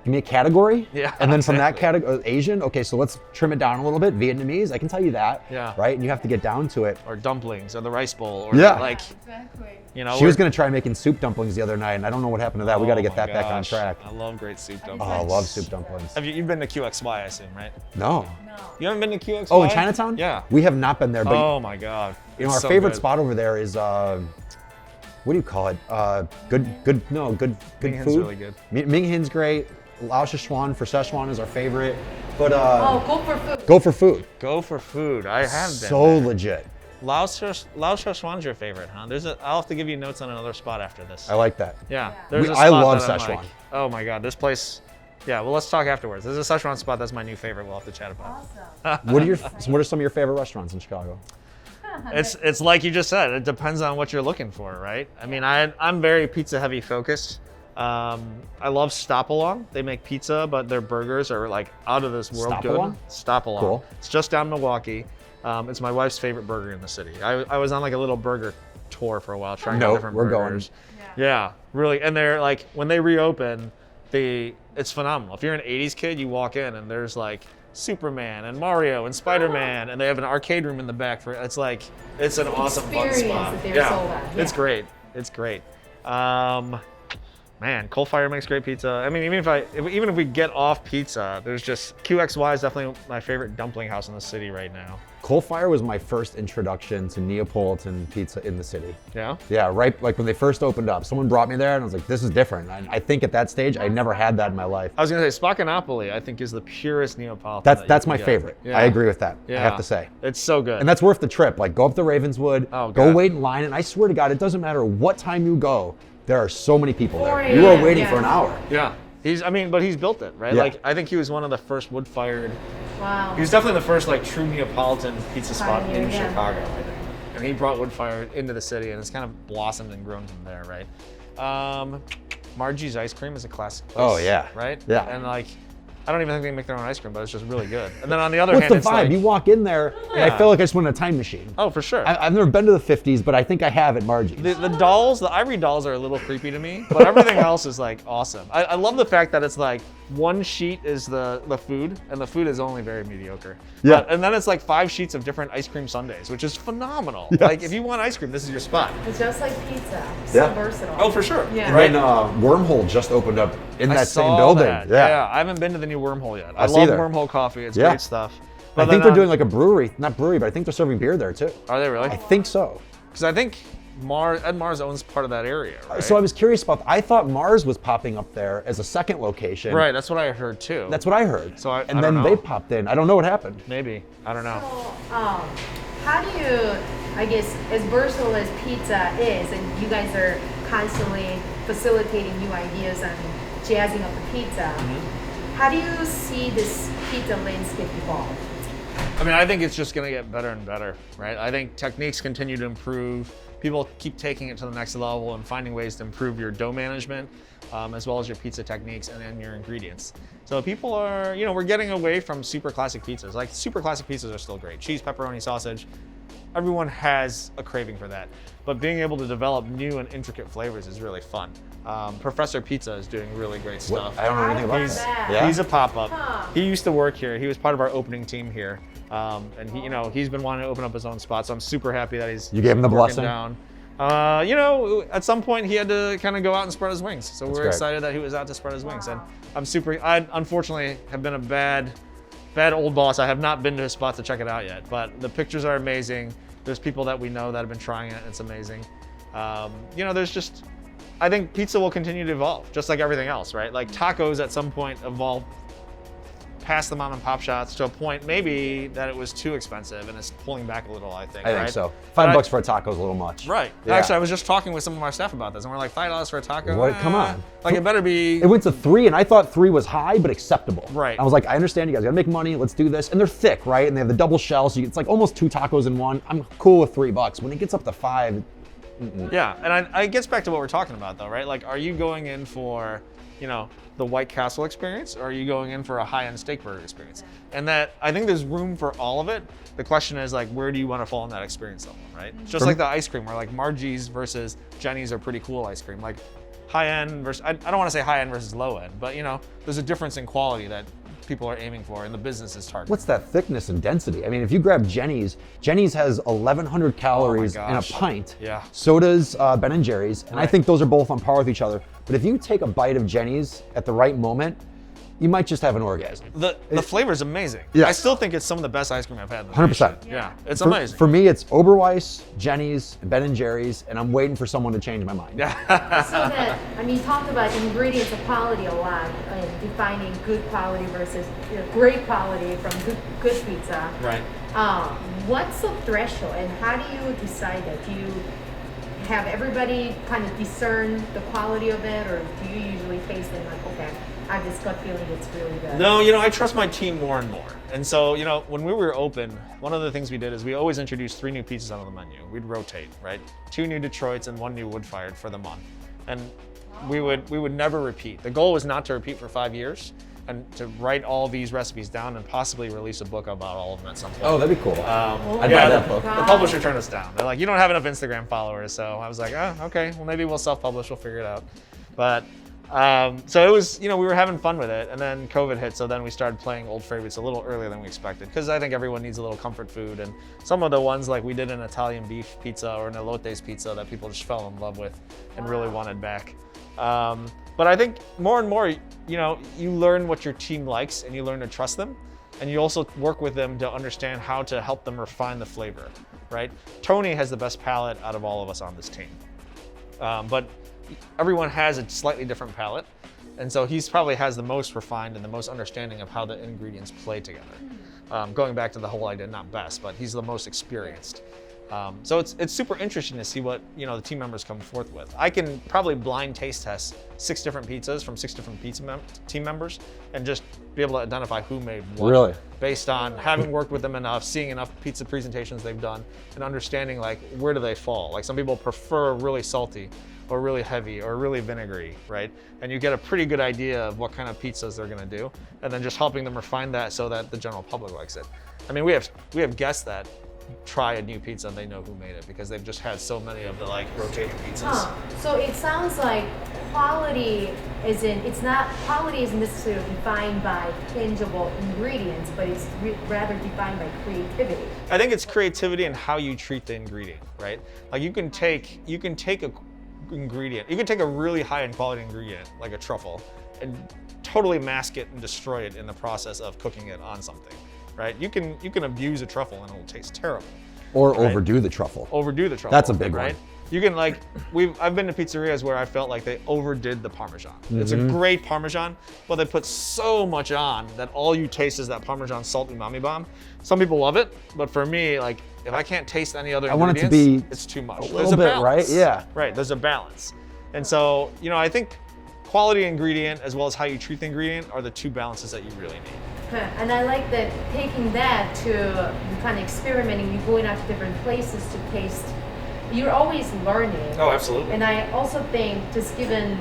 give me a category. Yeah, And then from that exactly. category, Asian, okay, so let's trim it down a little bit. Vietnamese, I can tell you that. Yeah. Right? And you have to get down to it. Or dumplings or the rice bowl. Or Yeah. like, Exactly. She was going to try making soup dumplings the other night, and I don't know what happened to that. We got to oh get my that back on gosh. track. I love great soup Oh, dumplings. I love soup dumplings. You've been to QXY, I assume, right? No. No. You haven't been to QXY? Oh, in Chinatown? Yeah. We have not been there, but Oh my God. our It's so favorite good. spot over there is what do you call it? Good Ming Hin's food. really good. Ming Hin's great. Lao Szechuan for Szechuan is our favorite. But Oh, go for food. go for food. Go for food. I have been So there. legit. Lao Szechuan's your favorite, huh? I'll have to give you notes on another spot after this. I like that. Yeah. There's a I spot love that I'm Szechuan. like, oh my God, this place. Yeah, well, let's talk afterwards. There's a Szechuan spot that's my new favorite. We'll have to chat about. Awesome. What are some of your favorite restaurants in Chicago? It's like you just said. It depends on what you're looking for, right? I mean, I'm very pizza heavy focused. I love Stop Along. They make pizza, but their burgers are like out of this world Stop good. Along? Stop Along. Cool. It's just down Milwaukee. It's my wife's favorite burger in the city. I was on like a little burger tour for a while trying out Nope, different we're going. burgers. Yeah, really. And they're like, when they reopen, it's phenomenal. If you're an 80s kid, you walk in and there's like Superman and Mario and Spider-Man, and they have an arcade room in the back for it's an awesome fun Experience spot. that they're sold on, It's yeah. great. It's great. Man, Coal Fire makes great pizza. I mean, even if we get off pizza, there's just QXY is definitely my favorite dumpling house in the city right now. Coal Fire was my first introduction to Neapolitan pizza in the city. Yeah. Yeah, right. Like when they first opened up, someone brought me there, and I was like, "This is different." I think at that stage, I never had that in my life. I was gonna say Spaccanapoli, I think, is the purest Neapolitan. that you That's can my get. favorite. Yeah. I agree with that. I Yeah. have to say. It's so good. And that's worth the trip. Like, go up to Ravenswood, Oh, go God. wait in line, and I swear to God, it doesn't matter what time you go, there are so many people 4 there. You are a.m., waiting yeah. for an hour. yeah. But he's built it, right? Yeah. Like, I think he was one of the first wood-fired. Wow. He was definitely the first like true Neapolitan pizza spot Pioneer, in yeah. Chicago, I think. And he brought wood-fire into the city, and it's kind of blossomed and grown from there, right? Margie's Ice Cream is a classic place. Oh, yeah. Right? Yeah. And like, I don't even think they make their own ice cream, but it's just really good. And then on the other What's hand, the it's vibe? like, You walk in there, and I Yeah. feel like I just went in a time machine. oh, for sure. I've never been to the 50s, but I think I have at Margie's. The dolls, the ivory dolls are a little creepy to me, but everything else is like awesome. I love the fact that it's like one sheet is the food, and the food is only very mediocre. Yeah. And then it's like 5 sheets of different ice cream sundaes, which is phenomenal. Yes. Like if you want ice cream, this is your spot. It's just like pizza. So Yeah. versatile. Oh, for sure. Yeah. And then Wormhole just opened up in I that same saw building. that. Yeah, I haven't been to the new Wormhole yet. I Us love either. Wormhole coffee. It's Yeah. great stuff. I But think then, they're doing like a brewery, not brewery, but I think they're serving beer there too. Are they really? I think so. Because I think Ed Mars owns part of that area, right? So I was curious about. I thought Mars was popping up there as a second location. Right, that's what I heard too. That's what I heard. So I and don't then know. they popped in. I don't know what happened. Maybe. I don't know. So, how do you, I guess, as versatile as pizza is, and you guys are constantly facilitating new ideas and jazzing up the pizza, how do you see this pizza landscape evolve? I mean, I think it's just going to get better and better, right? I think techniques continue to improve. People keep taking it to the next level and finding ways to improve your dough management, as well as your pizza techniques and then your ingredients. So people are, we're getting away from super classic pizzas. Like super classic pizzas are still great. Cheese, pepperoni, sausage. Everyone has a craving for that. But being able to develop new and intricate flavors is really fun. Professor Pizza is doing really great stuff. I don't know anything about He's- that. Yeah. He's a pop-up. Huh. He used to work here. He was part of our opening team here. And he's been wanting to open up his own spot. So I'm super happy that he's You gave him the working blessing? down. You know, at some point he had to kind of go out and spread his wings. So we're great. excited that he was out to spread his wings. And I unfortunately have been a bad old boss. I have not been to his spot to check it out yet, but the pictures are amazing. There's people that we know that have been trying it, and it's amazing. You know, I think pizza will continue to evolve, just like everything else, right? Like tacos at some point evolved past the mom and pop shops to a point maybe that it was too expensive, and it's pulling back a little, I think. I think so. $5 for a taco is a little much. Right. Yeah. Actually, I was just talking with some of our staff about this, and we're like, $5 for a taco? What? Come on. Like, it better be... It went to 3, and I thought 3 was high, but acceptable. Right. I was like, I understand you guys gotta make money, let's do this. And they're thick, right? And they have the double shell, so it's like almost 2 tacos in one. I'm cool with $3. When it gets up to 5, Yeah, and it gets back to what we're talking about, though, right? Like, are you going in for, you know, the White Castle experience, or are you going in for a high-end steak burger experience? And that, I think there's room for all of it. The question is, like, where do you want to fall in that experience level, right? It's just like the ice cream, where like Margie's versus Jenny's are pretty cool ice cream. Like high-end versus, I don't want to say high-end versus low-end, but you know, there's a difference in quality that people are aiming for and the business is targeting. what's that thickness and density? I mean, if you grab Jenny's has 1,100 calories in a gosh. pint. Yeah. So does Ben & Jerry's, and I Right. think those are both on par with each other. But if you take a bite of Jenny's at the right moment, you might just have an orgasm. The flavor is amazing. Yes. I still think it's some of the best ice cream I've had in the 100%. nation. Yeah, it's For- amazing. For me, it's Oberweis, Jenny's, and Ben & Jerry's, and I'm waiting for someone to change my mind. Yeah. So that, I mean, you talked about ingredients of quality a lot, and defining good quality versus great quality from good pizza. Right. What's the threshold, and how do you decide that? Do you have everybody kind of discern the quality of it, or do you usually taste it like, okay, I have this gut feeling it's really good? No, you know, I trust my team more and more. And so, you know, when we were open, one of the things we did is we always introduced 3 new pizzas on the menu. We'd rotate, right? 2 new Detroits and 1 new wood-fired for the month. And we would never repeat. The goal was not to repeat for 5 years, and to write all these recipes down and possibly release a book about all of them at some point. Oh, that'd be cool. I'd buy that book. The publisher turned us down. They're like, you don't have enough Instagram followers. So I was like, oh, okay, well maybe we'll self-publish, we'll figure it out. But so it was, you know, we were having fun with it, and then COVID hit, so then we started playing old favorites a little earlier than we expected, because I think everyone needs a little comfort food, and some of the ones like we did an Italian beef pizza or an elotes pizza that people just fell in love with and really wanted back. But I think more and more, you know, you learn what your team likes and you learn to trust them, and you also work with them to understand how to help them refine the flavor, right? Tony has the best palate out of all of us on this team, but everyone has a slightly different palate, and so he's probably has the most refined and the most understanding of how the ingredients play together. Going back to the whole idea, not best, but he's the most experienced. So it's super interesting to see what, you know, the team members come forth with. I can probably blind taste test 6 different pizzas from 6 different team members and just be able to identify who made what. Really? Based on having worked with them enough, seeing enough pizza presentations they've done, and understanding like where do they fall. Like some people prefer really salty, or really heavy, or really vinegary, right? And you get a pretty good idea of what kind of pizzas they're gonna do, and then just helping them refine that so that the general public likes it. I mean, we have guests that try a new pizza and they know who made it because they've just had so many of the like rotating pizzas. So it sounds like quality isn't necessarily defined by tangible ingredients, but it's rather defined by creativity. I think it's creativity and how you treat the ingredient, right? Like you can take a ingredient, you can take a really high-end quality ingredient like a truffle and totally mask it and destroy it in the process of cooking it on something, right? You can abuse a truffle and it will taste terrible. Or right? overdo the truffle. Overdo the truffle. That's a big right? one. You can like, I've been to pizzerias where I felt like they overdid the Parmesan. It's a great Parmesan, but they put so much on that all you taste is that Parmesan salt umami bomb. Some people love it, but for me, like if I can't taste any other want ingredients, it to be it's too much. a There's little bit, balance. right? Yeah. Right, there's a balance. And so, you know, I think quality ingredient as well as how you treat the ingredient are the 2 balances that you really need. And I like that taking that to kind of experimenting, you going out to different places to taste. You're always learning. Oh, absolutely. And I also think, just given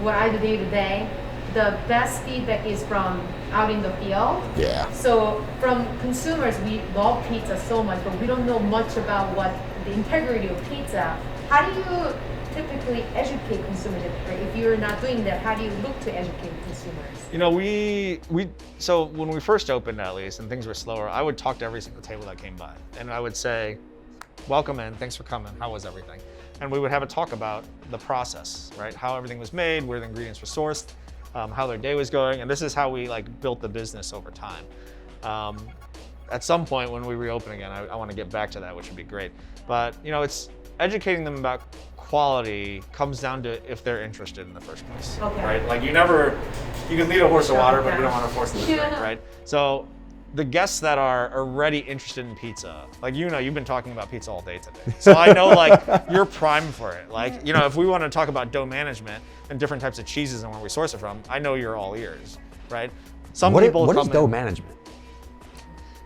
what I do day to day, the best feedback is from out in the field. Yeah. So from consumers, we love pizza so much, but we don't know much about what the integrity of pizza. How do you typically educate consumers? If you're not doing that, how do you look to educate consumers? You know, so when we first opened at least and things were slower, I would talk to every single table that came by and I would say, welcome in, thanks for coming, how was everything? and we would have a talk about the process, right? How everything was made, where the ingredients were sourced, how their day was going, and this is how we like built the business over time. At some point when we reopen again, I want to get back to that, which would be great. But you know, it's educating them about quality comes down to if they're interested in the first place, right? Like you can lead a horse to water, but you don't want to force them to drink, right? So the guests that are already interested in pizza, like Yuna, you've been talking about pizza all day today. So I know like you're primed for it. Like, you know, if we want to talk about dough management and different types of cheeses and where we source it from, I know you're all ears, right? What is dough management?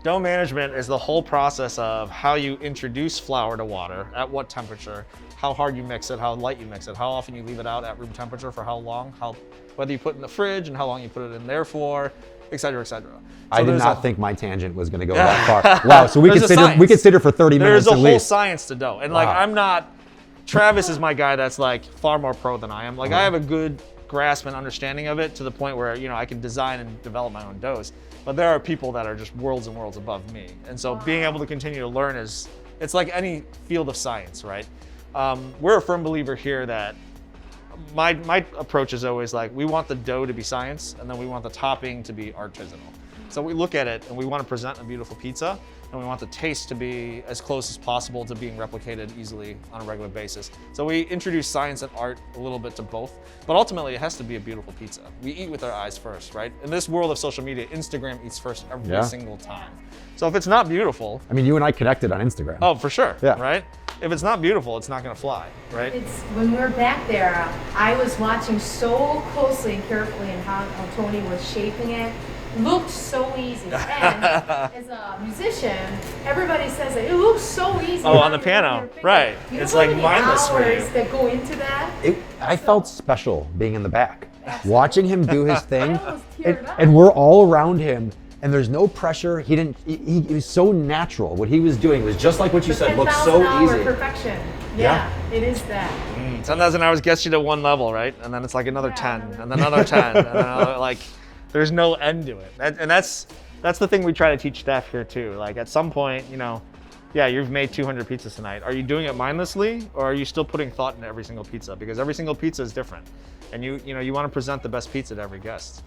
Dough management is the whole process of how you introduce flour to water, at what temperature, how hard you mix it, how light you mix it, how often you leave it out at room temperature for how long, whether you put it in the fridge and how long you put it in there for, et cetera, et cetera. So I did not think my tangent was going to go that far. Wow, so we could sit here for 30 minutes at least. There's a whole science to dough. And like, Travis is my guy that's like far more pro than I am. Like I have a good grasp and understanding of it to the point where, you know, I can design and develop my own doughs. But there are people that are just worlds and worlds above me. And so being able to continue to learn it's like any field of science, right? We're a firm believer here that my approach is always like, we want the dough to be science, and then we want the topping to be artisanal. So we look at it and we want to present a beautiful pizza, and we want the taste to be as close as possible to being replicated easily on a regular basis. So we introduce science and art a little bit to both, but ultimately it has to be a beautiful pizza. We eat with our eyes first, right? In this world of social media, Instagram eats first every single time. So if it's not beautiful... I mean, you and I connected on Instagram. Oh, for sure, right? If it's not beautiful, it's not gonna fly, right? When we were back there, I was watching so closely and carefully and how Tony was shaping it. Looked so easy. And as a musician, everybody says that it looks so easy. Oh, on the piano, right. It's like mindless for you. Hours that go into that. I felt special being in the back, watching him do his thing, and we're all around him, and there's no pressure. He was so natural. What he was doing was just like what you said, looked so easy. Perfection. Yeah, it is that. 10,000 hours gets you to one level, right? And then it's like another 10, and then another 10, and then another, like, there's no end to it. And that's the thing we try to teach staff here too. Like at some point, you know, yeah, you've made 200 pizzas tonight. Are you doing it mindlessly, or are you still putting thought into every single pizza? Because every single pizza is different, and you want to present the best pizza to every guest.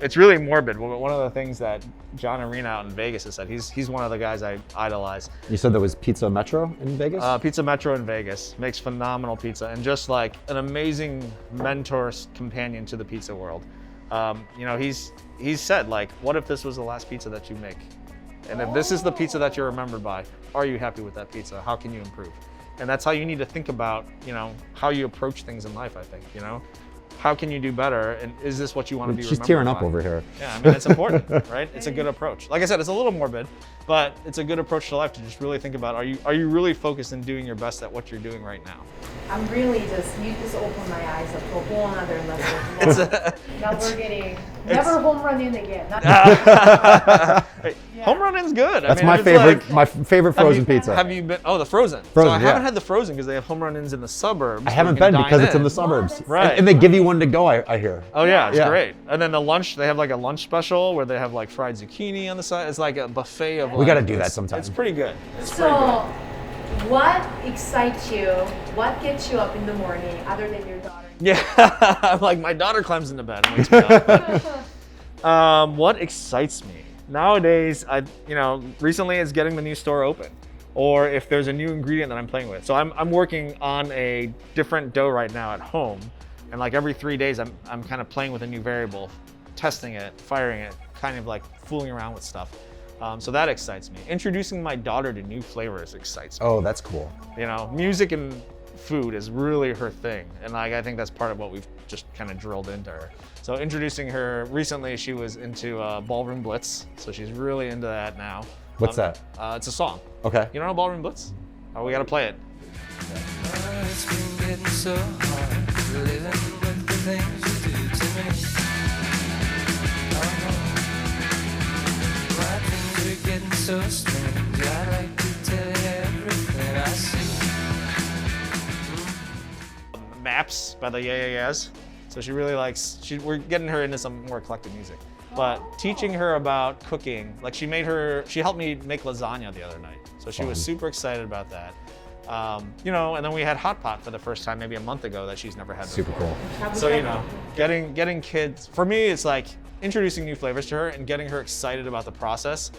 It's really morbid. One of the things that John Arena out in Vegas has said, he's one of the guys I idolize. You said there was Pizza Metro in Vegas? Pizza Metro in Vegas makes phenomenal pizza, and just like an amazing mentor companion to the pizza world. You know, he's said, like, what if this was the last pizza that you make? And if this is the pizza that you're remembered by, are you happy with that pizza? How can you improve? And that's how you need to think about, you know, how you approach things in life, I think, you know? How can you do better? And is this what you want to be remembered by? She's tearing up over here. Yeah, I mean, it's important, right? It's a good approach. Like I said, it's a little morbid, but it's a good approach to life to just really think about, are you really focused in doing your best at what you're doing right now? I'm really you just opened my eyes up to a whole other level. Now we're getting, never home run in again. Home run in's good. That's my favorite, my favorite frozen pizza. Have you been, the frozen. So I haven't had the frozen because they have home run ins in the suburbs. I haven't been because it's in the suburbs. Right. And they give you one to go, I hear. Oh yeah, it's great. And then the lunch, they have like a lunch special where they have like fried zucchini on the side. It's like a buffet of We got to do that sometime. It's pretty good. What excites you? What gets you up in the morning other than your daughter? Yeah, I'm like, my daughter climbs into bed and wakes me up. What excites me? Nowadays, recently it's getting the new store open, or if there's a new ingredient that I'm playing with. So I'm working on a different dough right now at home, and like every 3 days I'm kind of playing with a new variable, testing it, firing it, kind of like fooling around with stuff. So that excites me. Introducing my daughter to new flavors excites me. Oh, that's cool. You know, music and food is really her thing, and like I think that's part of what we've just kind of drilled into her. So introducing her, recently she was into Ballroom Blitz, so she's really into that now. What's that? It's a song. Okay. You don't know Ballroom Blitz? Oh, we gotta play it. It's been getting so hard, living with the things you do to me. My things are getting so strange, I like to tell you everything I see. Maps by the Yeah Yeah Yeahs. So she really likes, we're getting her into some more eclectic music. But teaching her about cooking, like she helped me make lasagna the other night. So she was super excited about that. You know, and then we had hot pot for the first time maybe a month ago that she's never had Super before. cool. So, you know, getting kids, for me, it's like introducing new flavors to her and getting her excited about the process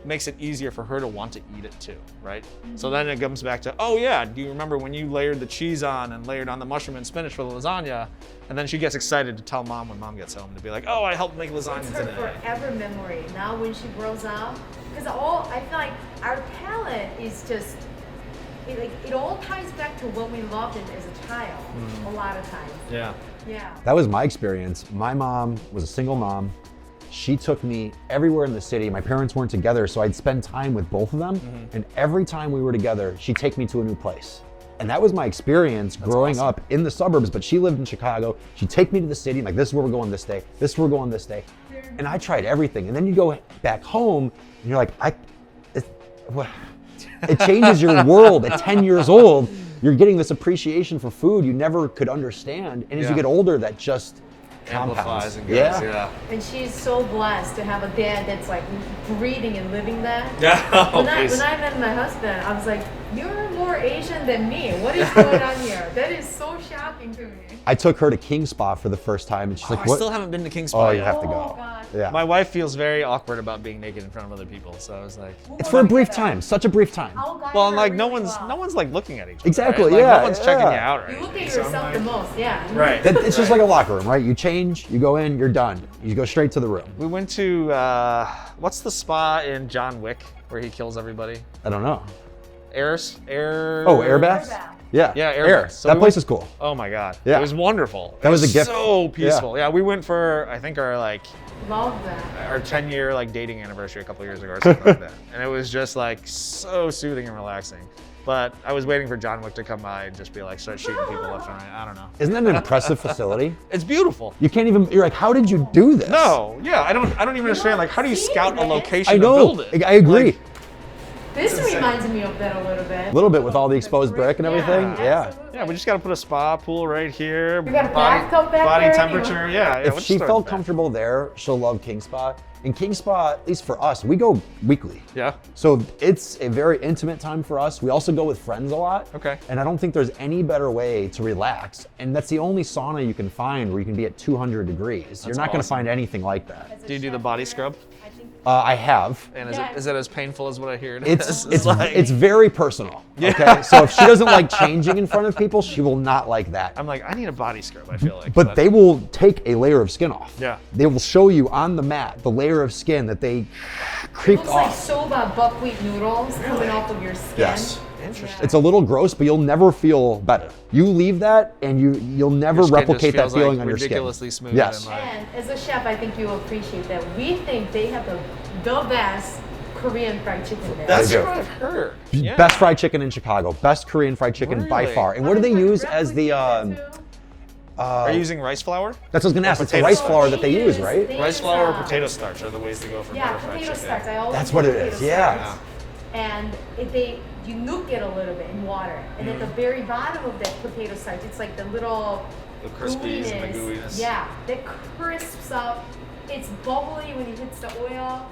makes it easier for her to want to eat it too, right? So then it comes back to, oh yeah, do you remember when you layered the cheese on and layered on the mushroom and spinach for the lasagna? And then she gets excited to tell mom when mom gets home to be like, oh, I helped make lasagna It's her today. forever memory. Now when she grows up, because I feel like our palate is just, it all ties back to what we loved it as a child, a lot of times. Yeah. Yeah. That was my experience. My mom was a single mom. She took me everywhere in the city. My parents weren't together, so I'd spend time with both of them. And every time we were together, she'd take me to a new place. And that was my experience growing up in the suburbs, but she lived in Chicago. She'd take me to the city, like, this is where we're going this day, this is where we're going this day. And I tried everything. And then you go back home, and you're like, it changes your world. At 10 years old, you're getting this appreciation for food you never could understand. And as you get older, that just Amplifies compounds. and goes, yeah. And she's so blessed to have a dad that's like breathing and living that. Yeah. When I met my husband, I was like, you're more Asian than me. What is going on here? That is so shocking to me. I took her to King Spa for the first time, and she's like, I what? still haven't been to King Spa Oh, yet. you have to Oh, go. God. Yeah. My wife feels very awkward about being naked in front of other people, so I was like, It's for a brief time, such a brief time. well, and like no one's like looking at each other. Exactly, right? Like, yeah, no one's checking you yeah. out, right? You look at So I'm yourself like- the most, yeah. Right. It's just like a locker room, right? You change, you go in, you're done. You go straight to the room. We went to what's the spa in John Wick where he kills everybody? I don't know. Air. Oh, air bath? bath. Yeah. Yeah, air air. bath. So that we place went- is cool. Oh my God. Yeah. It was wonderful. That was It a gift. So peaceful. Yeah. We went for I think our like Love that. our 10-year like dating anniversary a couple years ago or something like that, and it was just like so soothing and relaxing. But I was waiting for John Wick to come by and just be like start shooting people left and right. I don't know. Isn't that an impressive facility? It's beautiful. You can't even, you're like, how did you do this? No, yeah, I don't even understand. Like, how do you scout a location I to know, build it? I agree. Like, This reminds me of that a little bit. A little bit with all the exposed brick and everything. Yeah. absolutely. yeah, we just got to put a spa pool right here. We got a bathtub back body there temperature. anyway. Yeah. If we'll she start felt with that. comfortable there, she'll love King Spa. And King Spa, at least for us, we go weekly. Yeah. So it's a very intimate time for us. We also go with friends a lot. Okay. And I don't think there's any better way to relax. And that's the only sauna you can find where you can be at 200 degrees. You're not going to awesome. find anything like that. As a Do you do the chef, body you're- scrub? I think I have. And Yeah. is it as painful as what I hear? It It's is? it's like, it's very personal. Okay. So if she doesn't like changing in front of people, she will not like that. I'm like, I need a body scrub. I feel like. But they will take a layer of skin off. Yeah. They will show you on the mat the layer of skin that they it creeped looks like off. soba buckwheat noodles coming off of your skin. Yes. Interesting. It's a little gross, but you'll never feel better. You leave that, and you'll never Your skin replicate just that feels, feeling like, on your skin. ridiculously smooth. Yes. And, like, And as a chef, I think you'll appreciate that. We think they have the best Korean fried chicken there. that's They do. what I've heard. Yeah. Best fried chicken in Chicago. Best Korean fried chicken by Really? far. And what do they use as the? Are you using rice flour? That's what I was gonna ask. It's the potato rice starch. flour that they use, right? Rice flour or potato starch are the ways to go for Yeah, better fried potato chicken. starch. I always That's use what it potato is, yeah. starch. And you nuke it a little bit in water, and at the very bottom of that potato starch, it's like the little The crispies and the gooiness. Yeah, that crisps up. It's bubbly when it hits the oil.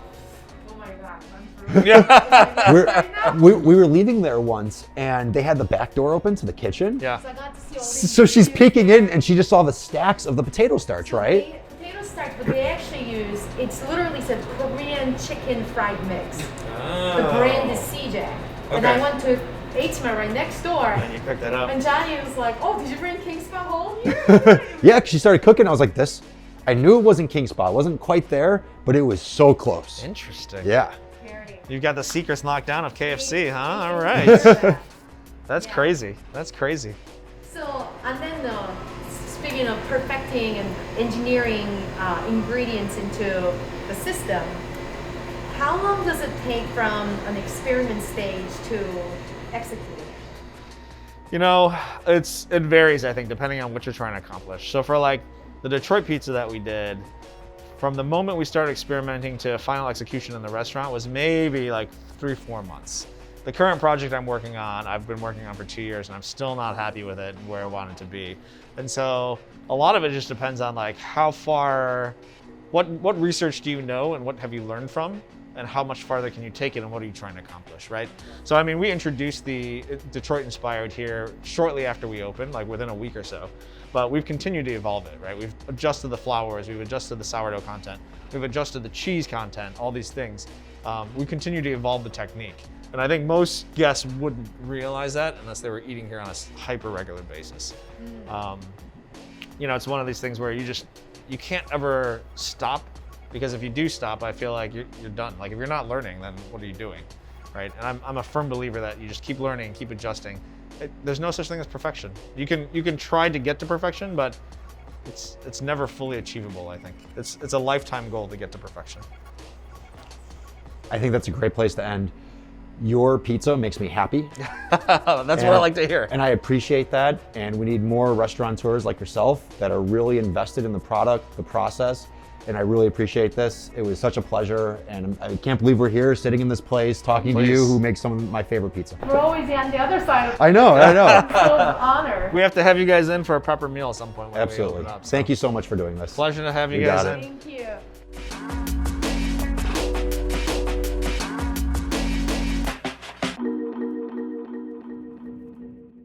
Oh my god, I'm through. Yeah. We were leaving there once, and they had the back door open to the kitchen. Yeah. So I got to see all these. So she's peeking in, and she just saw the stacks of the potato starch, right? Potato starch, but they actually use. It's literally said Korean chicken fried mix. The brand is CJ. And I Okay. went to HMA right next door. And you picked that up. And Johnny was like, "Oh, did you bring King Spa home here?" Yeah, 'cause she started cooking. I was like, this. I knew it wasn't King Spa. It wasn't quite there, but it was so close. Interesting. Yeah. Very. You've got the secrets locked down of KFC, huh? All right. That's Yeah. crazy. That's crazy. So, and then speaking of perfecting and engineering ingredients into the system, how long does it take from an experiment stage to executing it? You know, it varies, I think, depending on what you're trying to accomplish. So for like the Detroit pizza that we did, from the moment we started experimenting to final execution in the restaurant was maybe like 3-4 months. The current project I'm working on, I've been working on for 2 years, and I'm still not happy with it and where I want it to be. And so a lot of it just depends on like how far, what research do you know and what have you learned from? and how much farther can you take it and what are you trying to accomplish, right? So I mean, we introduced the Detroit Inspired here shortly after we opened, like within a week or so, but we've continued to evolve it, right? We've adjusted the flours, we've adjusted the sourdough content, we've adjusted the cheese content, all these things. We continue to evolve the technique. And I think most guests wouldn't realize that unless they were eating here on a hyper regular basis. You know, it's one of these things where you can't ever stop, because if you do stop, I feel like you're done. Like if you're not learning, then what are you doing, right? And I'm a firm believer that you just keep learning, keep adjusting. There's no such thing as perfection. You can try to get to perfection, but it's never fully achievable, I think. It's a lifetime goal to get to perfection. I think that's a great place to end. Your pizza makes me happy. That's what I like to hear. And I appreciate that. And we need more restaurateurs like yourself that are really invested in the product, the process. And I really appreciate this. It was such a pleasure. And I can't believe we're here sitting in this place talking to you, who makes some of my favorite pizza. We're always on the other side of I know. full of honor. We have to have you guys in for a proper meal at some point. When Absolutely. We open up, so. Thank you so much for doing this. Pleasure to have you You guys got in. it. Thank you.